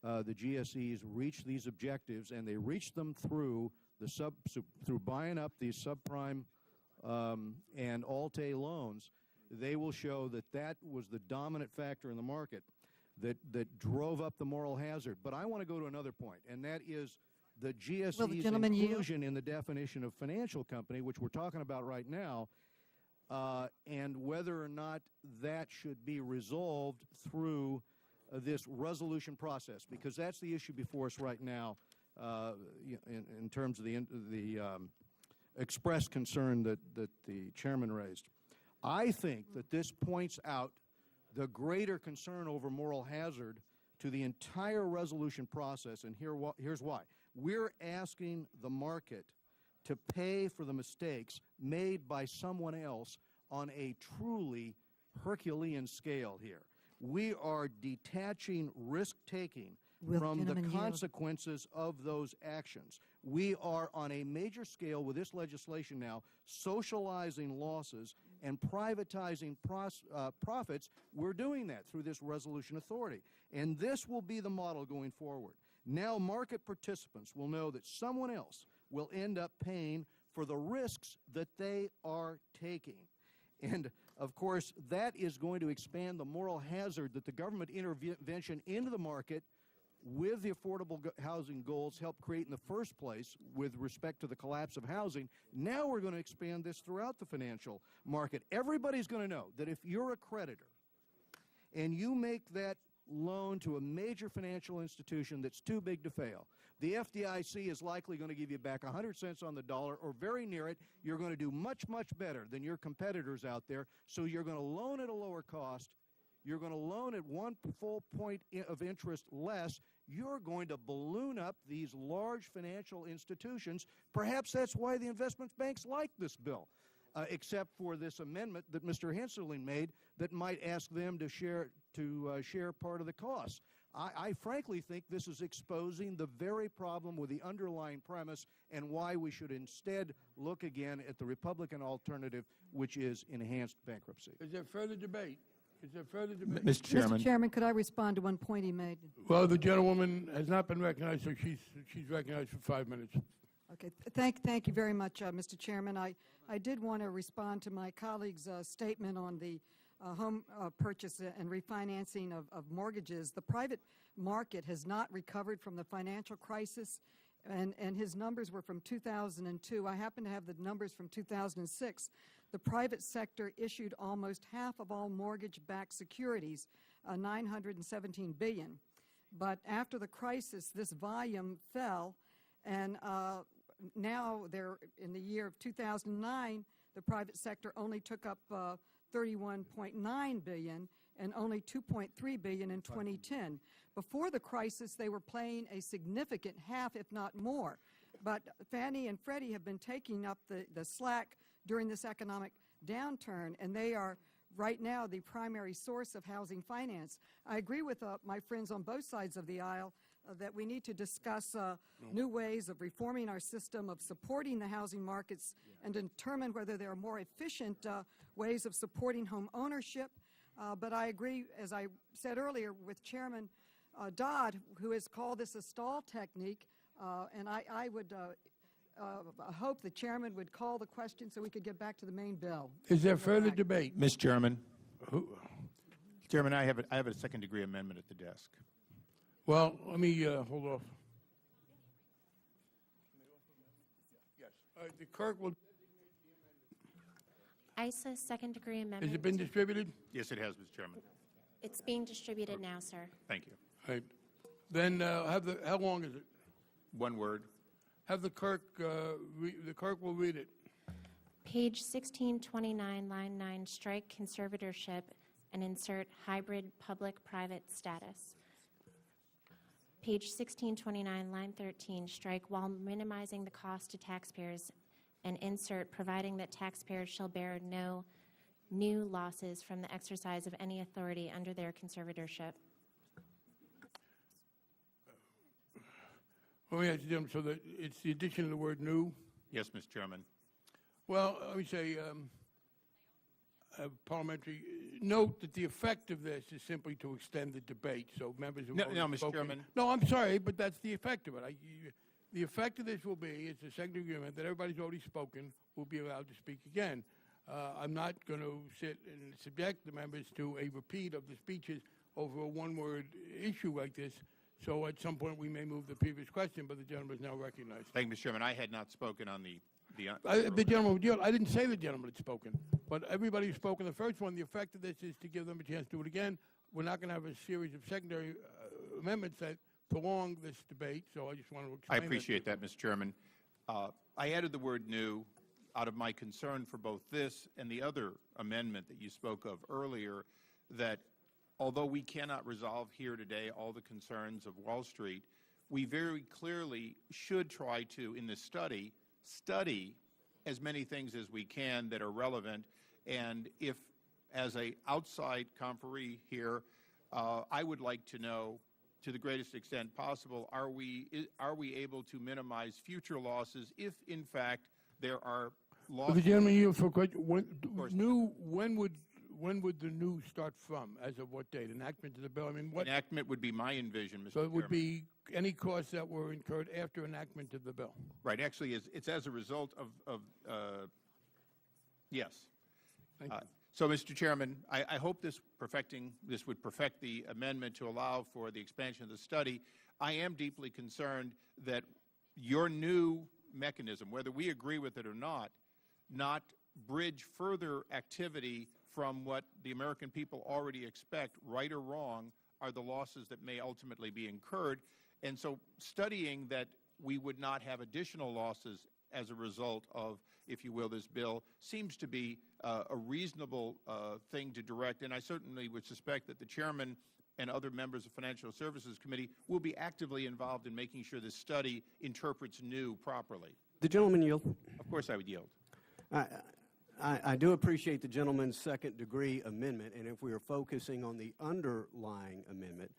the GSEs reach these objectives, and they reached them through through buying up these subprime and Alt-A loans. They will show that that was the dominant factor in the market that drove up the moral hazard. But I want to go to another point, and that is the GSE's inclusion in the definition of financial company, which we're talking about right now, and whether or not that should be resolved through this resolution process, because that's the issue before us right now in terms of the expressed concern that the chairman raised. I think that this points out the greater concern over moral hazard to the entire resolution process, and here's why. We're asking the market to pay for the mistakes made by someone else on a truly Herculean scale here. We are detaching risk-taking from the consequences of those actions. We are on a major scale with this legislation now socializing losses and privatizing profits. We're doing that through this resolution authority. And this will be the model going forward. Now market participants will know that someone else will end up paying for the risks that they are taking. And, of course, that is going to expand the moral hazard that the government intervention into the market with the affordable housing goals helped create in the first place with respect to the collapse of housing. Now we're going to expand this throughout the financial market. Everybody's going to know that if you're a creditor and you make that loan to a major financial institution that's too big to fail, the FDIC is likely going to give you back 100 cents on the dollar or very near it. You're going to do much, much better than your competitors out there, so you're going to loan at a lower cost. You're going to loan at 1 full point of interest less. You're going to balloon up these large financial institutions. Perhaps that's why the investment banks like this bill, except for this amendment that Mr. Henseling made that might ask them to share part of the cost. I frankly think this is exposing the very problem with the underlying premise and why we should instead look again at the Republican alternative, which is enhanced bankruptcy. Is there further debate? Is there further debate? Mr. Chairman. Mr. Chairman, could I respond to one point he made? Well, the gentlewoman has not been recognized, so she's recognized for 5 minutes. Okay. Thank you very much, Mr. Chairman. I did want to respond to my colleague's statement on the home purchase and refinancing of mortgages. The private market has not recovered from the financial crisis, and his numbers were from 2002. I happen to have the numbers from 2006. The private sector issued almost half of all mortgage-backed securities, $917 billion. But after the crisis, this volume fell, and now in the year of 2009, the private sector only took up $31.9 billion and only $2.3 billion in 2010. Before the crisis, they were playing a significant half, if not more. But Fannie and Freddie have been taking up the slack during this economic downturn, and they are right now the primary source of housing finance. I agree with my friends on both sides of the aisle that we need to discuss new ways of reforming our system, of supporting the housing markets, and determine whether there are more efficient ways of supporting home ownership. But I agree, as I said earlier, with Chairman Dodd, who has called this a stall technique, and I would hope the chairman would call the question so we could get back to the main bill. Is there further debate? Mr. Chairman. Chairman, I have a second-degree amendment at the desk. Well, let me hold off. Yes. The clerk will. ISA second-degree amendment. Has it been distributed? Yes, it has, Mr. Chairman. It's being distributed now, sir. Thank you. Right. Then how long is it? One word. Have the clerk will read it. Page 1629, line 9, strike conservatorship and insert hybrid public-private status. Page 1629, line 13, strike while minimizing the cost to taxpayers and insert providing that taxpayers shall bear no new losses from the exercise of any authority under their conservatorship. Let me ask you, so that it's the addition of the word new? Yes, Mr. Chairman. Well, let me say, parliamentary, note that the effect of this is simply to extend the debate, so members who No, already Mr. spoken- Chairman. No, I'm sorry, but that's the effect of it. The effect of this will be, it's a second agreement, that everybody's already spoken will be allowed to speak again. I'm not going to sit and subject the members to a repeat of the speeches over a one-word issue like this, so at some point we may move the previous question, but the gentleman is now recognized. Thank you, Mr. Chairman. I had not spoken on the The gentleman, I didn't say the gentleman had spoken, but everybody who's spoken the first one, the effect of this is to give them a chance to do it again. We're not going to have a series of secondary amendments that prolong this debate, so I just want to I explain appreciate that, Mr. Chairman. I added the word new out of my concern for both this and the other amendment that you spoke of earlier, that although we cannot resolve here today all the concerns of Wall Street, we very clearly should try to, in this study as many things as we can that are relevant. And if, as an outside conferee here, I would like to know, to the greatest extent possible, are we able to minimize future losses if, in fact, there are losses? The gentleman yield for question. When would the new start from? As of what date? Enactment of the bill? I mean, what? Enactment would be my envision, Mr. So it would Chairman. be any costs that were incurred after enactment of the bill. Right. Actually, it's as a result of yes. Thank you. So, Mr. Chairman, I hope this would perfect the amendment to allow for the expansion of the study. I am deeply concerned that your new mechanism, whether we agree with it or not bridge further activity from what the American people already expect, right or wrong, are the losses that may ultimately be incurred. And so studying that we would not have additional losses as a result of, if you will, this bill seems to be a reasonable thing to direct. And I certainly would suspect that the chairman and other members of the Financial Services Committee will be actively involved in making sure this study interprets new properly. The gentleman yield. Of course I would yield. I do appreciate the gentleman's second-degree amendment, and if we are focusing on the underlying amendment,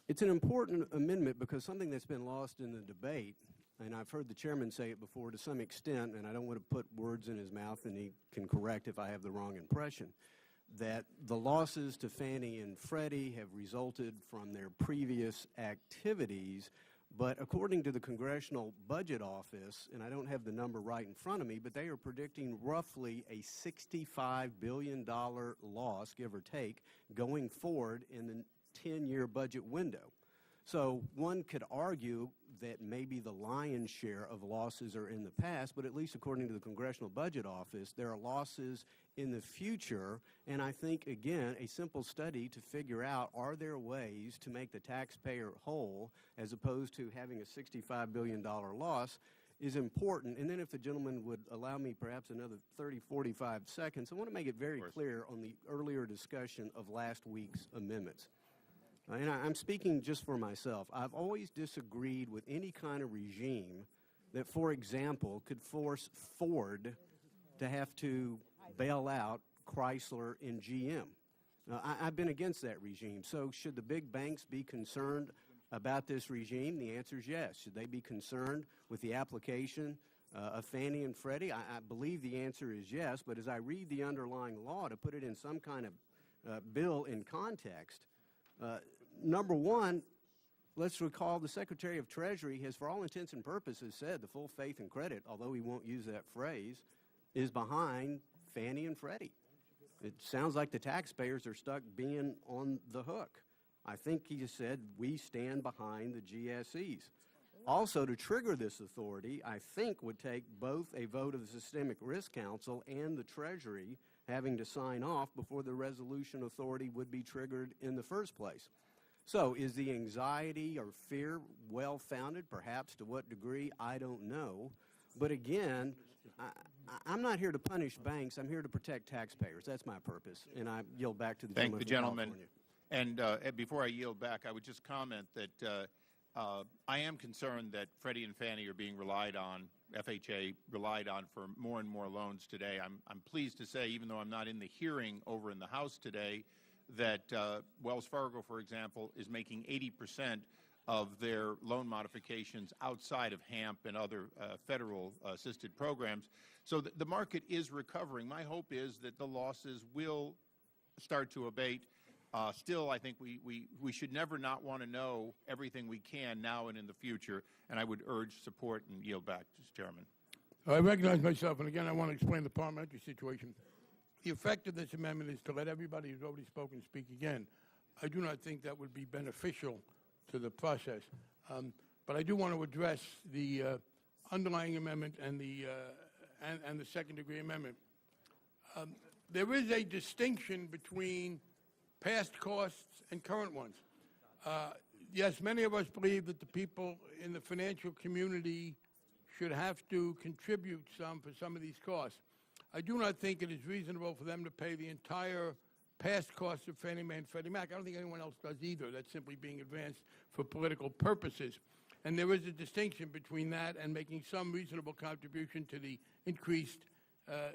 it's an important amendment because something that's been lost in the debate, and I've heard the chairman say it before to some extent, and I don't want to put words in his mouth, and he can correct if I have the wrong impression, that the losses to Fannie and Freddie have resulted from their previous activities. But according to the Congressional Budget Office, and I don't have the number right in front of me, but they are predicting roughly a $65 billion loss, give or take, going forward in the 10-year budget window. So one could argue that maybe the lion's share of losses are in the past, but at least according to the Congressional Budget Office, there are losses in the future. And I think, again, a simple study to figure out, are there ways to make the taxpayer whole as opposed to having a $65 billion loss is important. And then if the gentleman would allow me perhaps another 30, 45 seconds, I want to make it very clear on the earlier discussion of last week's amendments. And I'm speaking just for myself. I've always disagreed with any kind of regime that, for example, could force Ford to have to bail out Chrysler and GM. I've been against that regime. So should the big banks be concerned about this regime? The answer is yes. Should they be concerned with the application of Fannie and Freddie? I believe the answer is yes. But as I read the underlying law, to put it in some kind of bill in context, number one, let's recall the Secretary of Treasury has, for all intents and purposes, said the full faith and credit, although he won't use that phrase, is behind Fannie and Freddie. It sounds like the taxpayers are stuck being on the hook. I think he just said we stand behind the GSEs. Also, to trigger this authority, I think would take both a vote of the Systemic Risk Council and the Treasury having to sign off before the resolution authority would be triggered in the first place. So is the anxiety or fear well-founded? Perhaps. To what degree? I don't know. But again, I'm not here to punish banks. I'm here to protect taxpayers. That's my purpose. And I yield back to the Thank gentleman the from gentleman. And before I yield back, I would just comment that I am concerned that Freddie and Fannie are being relied on, FHA relied on for more and more loans today. I'm pleased to say, even though I'm not in the hearing over in the House today, that Wells Fargo, for example, is making 80% of their loan modifications outside of HAMP and other federal assisted programs. So the market is recovering. My hope is that the losses will start to abate. Still, I think we should never not want to know everything we can now and in the future, and I would urge support and yield back, Mr. Chairman. I recognize myself, and again, I want to explain the parliamentary situation. The effect of this amendment is to let everybody who's already spoken speak again. I do not think that would be beneficial to the process. But I do want to address the underlying amendment and the second-degree amendment. There is a distinction between past costs and current ones. Yes, many of us believe that the people in the financial community should have to contribute some for some of these costs. I do not think it is reasonable for them to pay the entire past costs of Fannie Mae and Freddie Mac. I don't think anyone else does either. That's simply being advanced for political purposes. And there is a distinction between that and making some reasonable contribution to the increased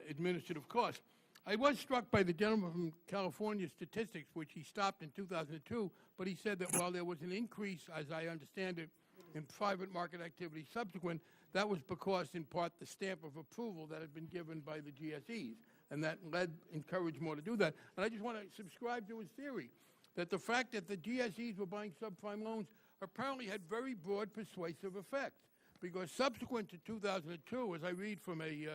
administrative costs. I was struck by the gentleman from California statistics, which he stopped in 2002, but he said that while there was an increase, as I understand it, in private market activity subsequent, that was because, in part, the stamp of approval that had been given by the GSEs, and that encouraged more to do that. And I just want to subscribe to his theory that the fact that the GSEs were buying subprime loans apparently had very broad persuasive effects, because subsequent to 2002, as I read from a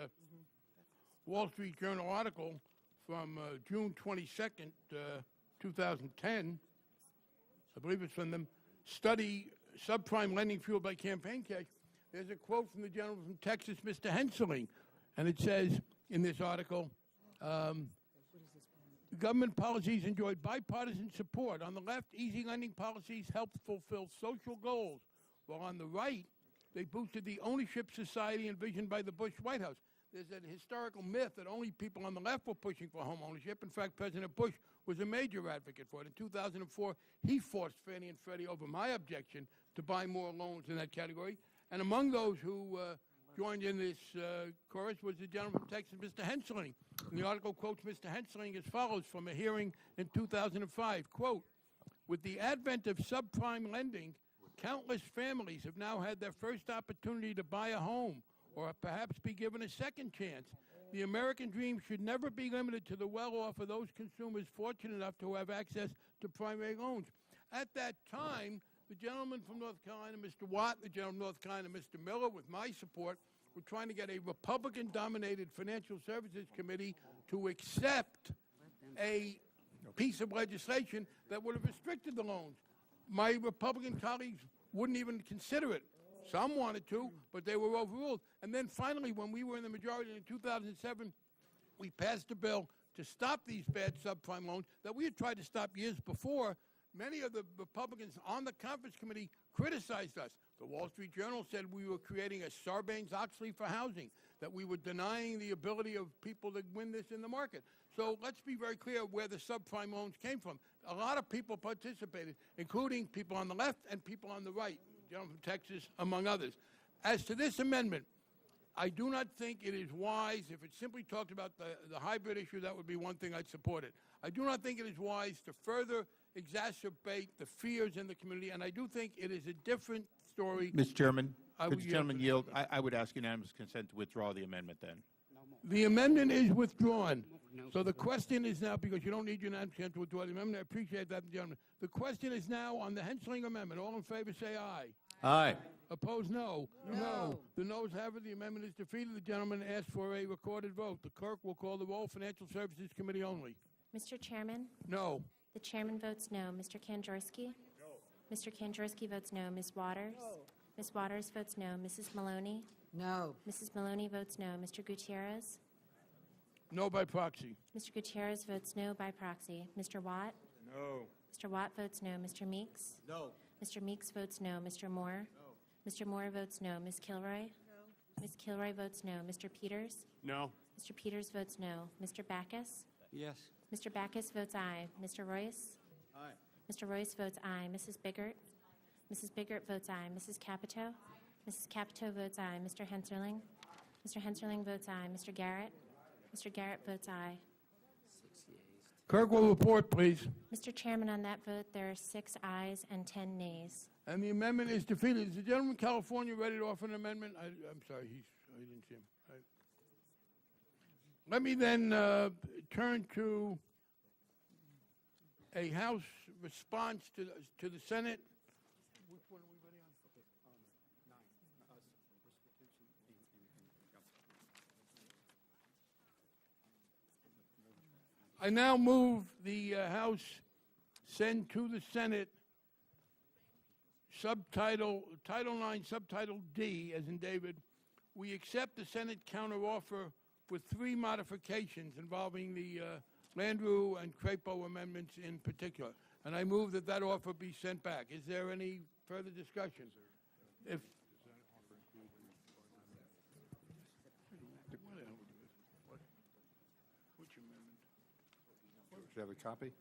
Wall Street Journal article from June 22nd, 2010, I believe it's from them, study subprime lending fueled by campaign cash. There's a quote from the gentleman from Texas, Mr. Henseling, and it says in this article, government policies enjoyed bipartisan support. On the left, easy lending policies helped fulfill social goals, while on the right, they boosted the ownership society envisioned by the Bush White House. There's a historical myth that only people on the left were pushing for home ownership. In fact, President Bush was a major advocate for it. In 2004, he forced Fannie and Freddie, over my objection, to buy more loans in that category. And among those who joined in this chorus was the gentleman from Texas, Mr. Henseling. And the article quotes Mr. Henseling as follows from a hearing in 2005, quote, "With the advent of subprime lending, countless families have now had their first opportunity to buy a home or perhaps be given a second chance. The American dream should never be limited to the well-off or those consumers fortunate enough to have access to primary loans." At that time, the gentleman from North Carolina, Mr. Watt, the gentleman from North Carolina, Mr. Miller, with my support, were trying to get a Republican-dominated Financial Services Committee to accept a piece of legislation that would have restricted the loans. My Republican colleagues wouldn't even consider it. Some wanted to, but they were overruled. And then finally, when we were in the majority in 2007, we passed a bill to stop these bad subprime loans that we had tried to stop years before. Many of the Republicans on the conference committee criticized us. The Wall Street Journal said we were creating a Sarbanes-Oxley for housing, that we were denying the ability of people to win this in the market. So let's be very clear where the subprime loans came from. A lot of people participated, including people on the left and people on the right, gentleman from Texas, among others. As to this amendment, I do not think it is wise. If it simply talked about the hybrid issue, that would be one thing I'd support it. I do not think it is wise to further exacerbate the fears in the community, and I do think it is a different story. Mr. Chairman, I could would the gentleman yield yield? I would ask unanimous consent to withdraw the amendment then. The amendment is withdrawn. So the question is now, because you don't need unanimous consent to withdraw the amendment, I appreciate that, gentlemen. The question is now on the Henseling amendment. All in favor say aye. Aye. Opposed, no. No. The noes have it. The amendment is defeated. The gentleman asked for a recorded vote. The clerk will call the roll. Financial Services Committee only. Mr. Chairman? No. The chairman votes no. Mr. Kanjorski? No. Mr. Kanjorski votes no. Ms. Waters? No. Ms. Waters votes no. Mrs. Maloney? No. Mrs. Maloney votes no. Mr. Gutierrez? No by proxy. Mr. Gutierrez votes no by proxy. Mr. Watt? No. Mr. Watt votes no. Mr. Meeks? No. Mr. Meeks votes no. Mr. Moore? No. Mr. Moore votes no. Ms. Kilroy? No. Ms. Kilroy votes no. Mr. Peters? No. Mr. Peters votes no. Mr. Backus? Yes. Mr. Backus votes aye. Mr. Royce? Aye. Mr. Royce votes aye. Mrs. Biggert? Mrs. Biggert votes aye. Mrs. Capito? Mrs. Capito votes aye. Mr. Henserling? Mr. Henserling votes aye. Mr. Garrett? Mr. Garrett votes aye. Clerk will report, please. Mr. Chairman, on that vote, there are 6 ayes and 10 nays. And the amendment is defeated. Is the gentleman from California ready to offer an amendment? I'm sorry, I didn't see him. Let me then turn to a House response to the Senate. Which one are we ready on? I now move the House send to the Senate Title IX, Subtitle D, as in David. We accept the Senate counteroffer with 3 modifications involving the Landrieu and Crapo amendments in particular. And I move that that offer be sent back. Is there any further discussion? If which amendment? Should I have a copy?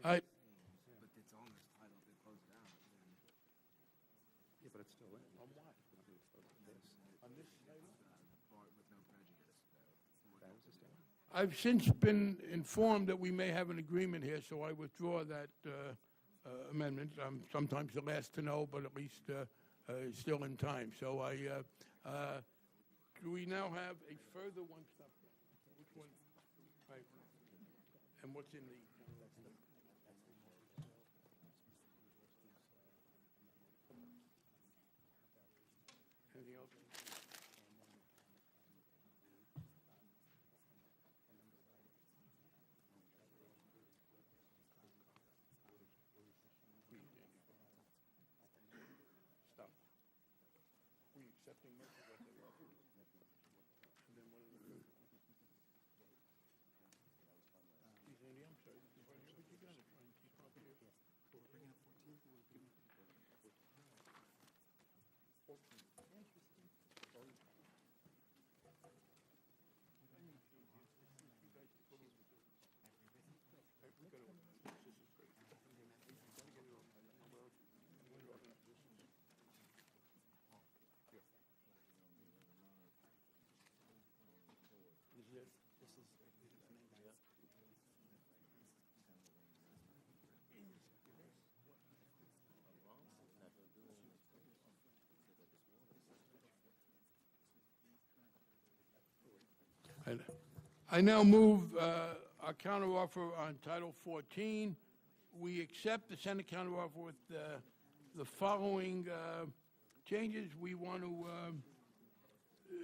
I, Yeah, but it's still in. On what? I've since been informed that we may have an agreement here, so I withdraw that amendment. I'm sometimes the last to know, but at least still in time. So do we now have a further one? Stop. Which one? Right. And what's in the? Anything else? Stop. We accepting most of what they offered. And then what are the third? Please, Andy, I'm sorry. What you got it, Frank? Keep up here. Bring up 14. I now move our counteroffer on Title 14. We accept the Senate counteroffer with the following changes. We want to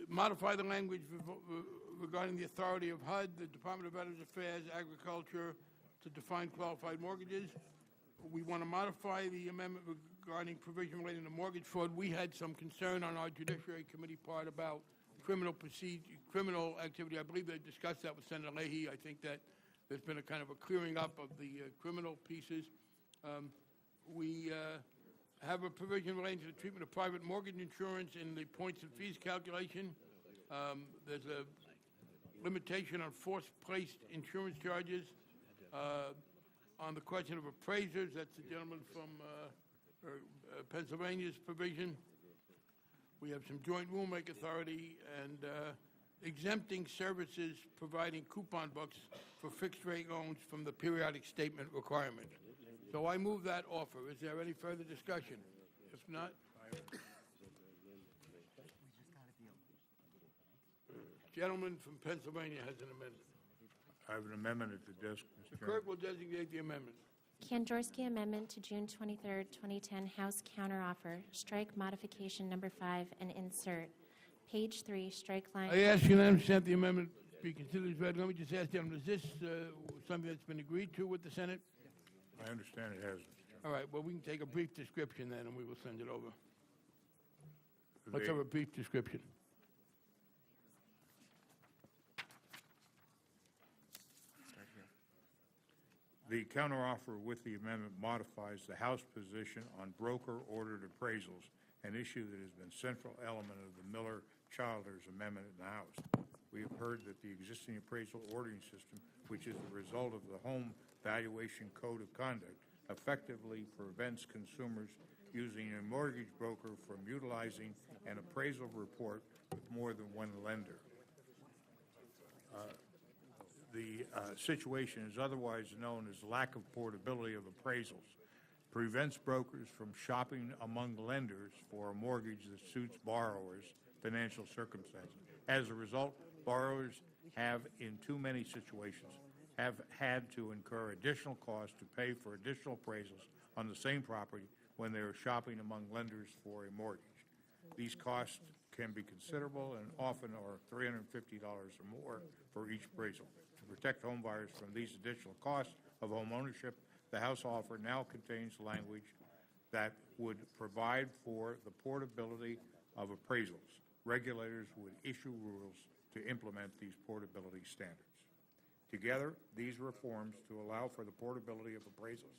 modify the language regarding the authority of HUD, the Department of Veterans Affairs, Agriculture, to define qualified mortgages. We want to modify the amendment regarding provision relating to mortgage fraud. We had some concern on our Judiciary Committee part about criminal activity. I believe they discussed that with Senator Leahy. I think that there's been a kind of a clearing up of the criminal pieces. We have a provision relating to the treatment of private mortgage insurance in the points and fees calculation. There's a limitation on force-placed insurance charges. On the question of appraisers, that's the gentleman from Pennsylvania's provision. We have some joint rulemaking authority and exempting services providing coupon books for fixed-rate loans from the periodic statement requirement. So I move that offer. Is there any further discussion? If not, gentleman from Pennsylvania has an amendment. I have an amendment at the desk, Mr. The Chairman. clerk will designate the amendment. Kandorsky Amendment to June 23, 2010 House Counteroffer, strike modification number 5 and insert. Page 3, strike line. I ask unanimous consent the amendment be considered as read. Let me just ask them, is this something that's been agreed to with the Senate? I understand it has. All right, well, we can take a brief description then, and we will send it over. Let's have a brief description. The counteroffer with the amendment modifies the House position on broker-ordered appraisals, an issue that has been a central element of the Miller-Childers amendment in the House. We have heard that the existing appraisal ordering system, which is the result of the Home Valuation Code of Conduct, effectively prevents consumers using a mortgage broker from utilizing an appraisal report with more than one lender. The situation is otherwise known as lack of portability of appraisals, prevents brokers from shopping among lenders for a mortgage that suits borrowers' financial circumstances. As a result, borrowers have, in too many situations, have had to incur additional costs to pay for additional appraisals on the same property when they are shopping among lenders for a mortgage. These costs can be considerable and often are $350 or more for each appraisal. To protect home buyers from these additional costs of home ownership, the House offer now contains language that would provide for the portability of appraisals. Regulators would issue rules to implement these portability standards. Together, these reforms to allow for the portability of appraisals,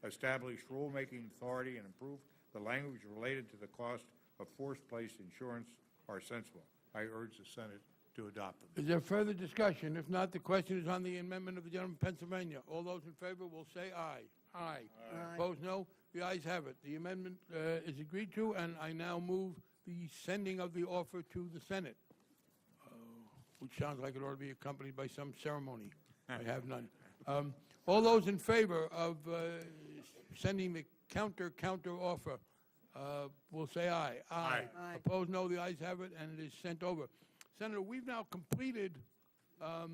establish rulemaking authority, and improve the language related to the cost of force-placed insurance are sensible. I urge the Senate to adopt them. Is there further discussion? If not, the question is on the amendment of the gentleman from Pennsylvania. All those in favor will say aye. Aye. Opposed, no. The ayes have it. The amendment is agreed to, and I now move the sending of the offer to the Senate, which sounds like it ought to be accompanied by some ceremony. I have none. All those in favor of sending the counter offer will say aye. Aye. Opposed, no. The ayes have it, and it is sent over. Senator, we've now completed, a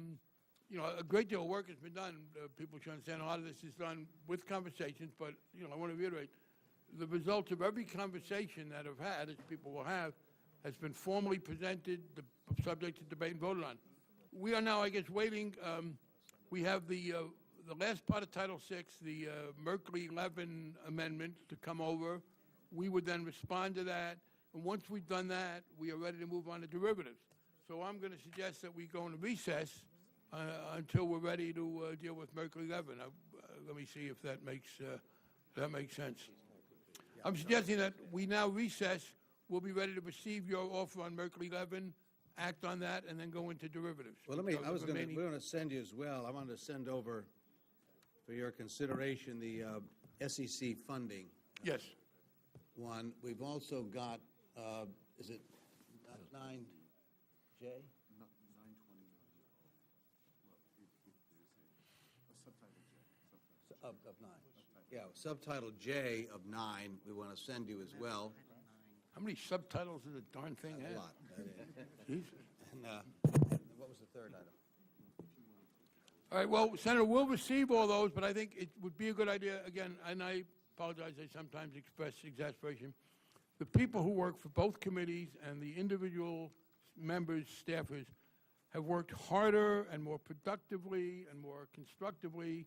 great deal of work has been done. People should understand a lot of this is done with conversations, but, I want to reiterate, the results of every conversation that I've had, as people will have, has been formally presented, the subject to debate and voted on. We are now, I guess, waiting. We have the last part of Title VI, the Merkley-Levin amendment, to come over. We would then respond to that, and once we've done that, we are ready to move on to derivatives. So I'm going to suggest that we go into recess until we're ready to deal with Merkley-Levin. Let me see if that makes sense. I'm suggesting that we now recess. We'll be ready to receive your offer on Merkley-Levin, act on that, and then go into derivatives. Well, we're going to send you as well. I wanted to send over for your consideration the SEC funding. Yes. One. We've also got, is it 9J? Of 9. Yeah, subtitle J of 9 we want to send you as well. How many subtitles does the darn thing have? A lot. Jesus. And what was the third item? All right, well, Senator, we'll receive all those, but I think it would be a good idea, again, and I apologize, I sometimes express exasperation. The people who work for both committees and the individual members, staffers, have worked harder and more productively and more constructively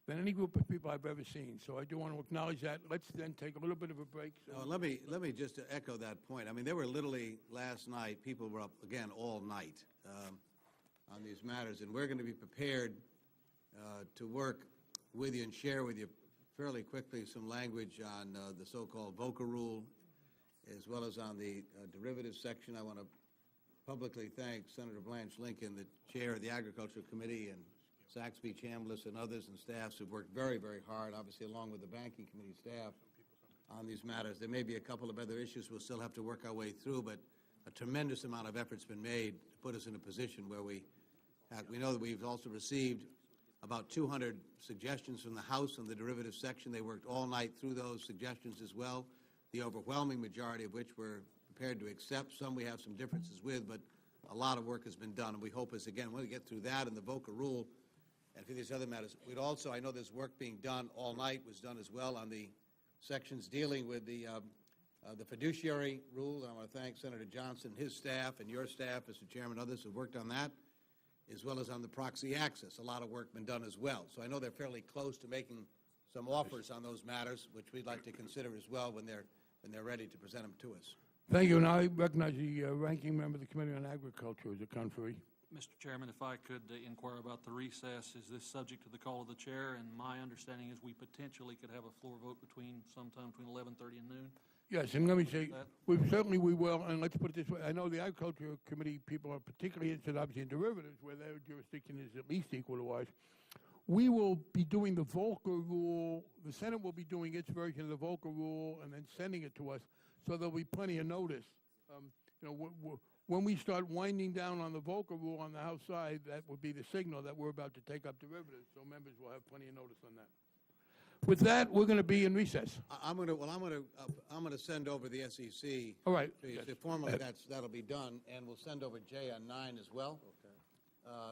than any group of people I've ever seen. So I do want to acknowledge that. Let's then take a little bit of a break. Let me just echo that point. I mean, there were literally last night, people were up, again, all night on these matters, and we're going to be prepared to work with you and share with you fairly quickly some language on the so-called VOCA rule, as well as on the derivatives section. I want to publicly thank Senator Blanche Lincoln, the chair of the Agriculture Committee, and Saxby Chambliss and others and staffs who've worked very, very hard, obviously along with the Banking Committee staff, on these matters. There may be a couple of other issues we'll still have to work our way through, but a tremendous amount of effort's been made to put us in a position where we know that we've also received about 200 suggestions from the House on the derivatives section. They worked all night through those suggestions as well, the overwhelming majority of which we're prepared to accept. Some we have some differences with, but a lot of work has been done, and we hope, when we get through that and the VOCA rule, and for these other matters. We'd also, I know there's work being done all night, was done as well on the sections dealing with the fiduciary rule. And I want to thank Senator Johnson, his staff, and your staff, Mr. Chairman, others who worked on that, as well as on the proxy access. A lot of work been done as well. So I know they're fairly close to making some offers on those matters, which we'd like to consider as well when they're ready to present them to us. Thank you. Now I recognize the ranking member of the Committee on Agriculture as a conferee. Mr. Chairman, if I could inquire about the recess, is this subject to the call of the chair? And my understanding is we potentially could have a floor vote sometime between 11:30 and noon. Yes, and let me say, we will, and let's put it this way. I know the Agriculture Committee people are particularly interested, obviously, in derivatives, where their jurisdiction is at least equal to ours. We will be doing the Volcker rule. The Senate will be doing its version of the Volcker rule and then sending it to us, so there'll be plenty of notice. When we start winding down on the Volcker rule on the House side, that will be the signal that we're about to take up derivatives, so members will have plenty of notice on that. With that, we're going to be in recess. I'm going to send over the SEC. All right. Yes. Formally, that'll be done, and we'll send over J on 9 as well. Okay.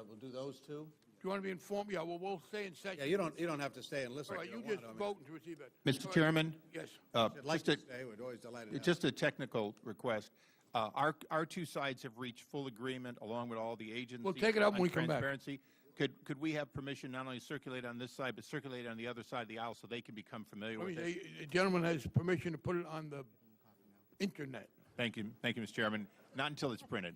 We'll do those two. Do you want to be informed? Yeah, well, we'll stay in session. Yeah, you don't have to stay and listen. All right, you just vote to receive it. Mr. Chairman? Yes. I'd like to stay. We're always delighted to have Just a technical request. Our two sides have reached full agreement, along with all the agencies. We'll take it up when we come back. Transparency. Could we have permission not only to circulate on this side, but circulate on the other side of the aisle so they can become familiar with it? The gentleman has permission to put it on the internet. Thank you, Mr. Chairman. Not until it's printed.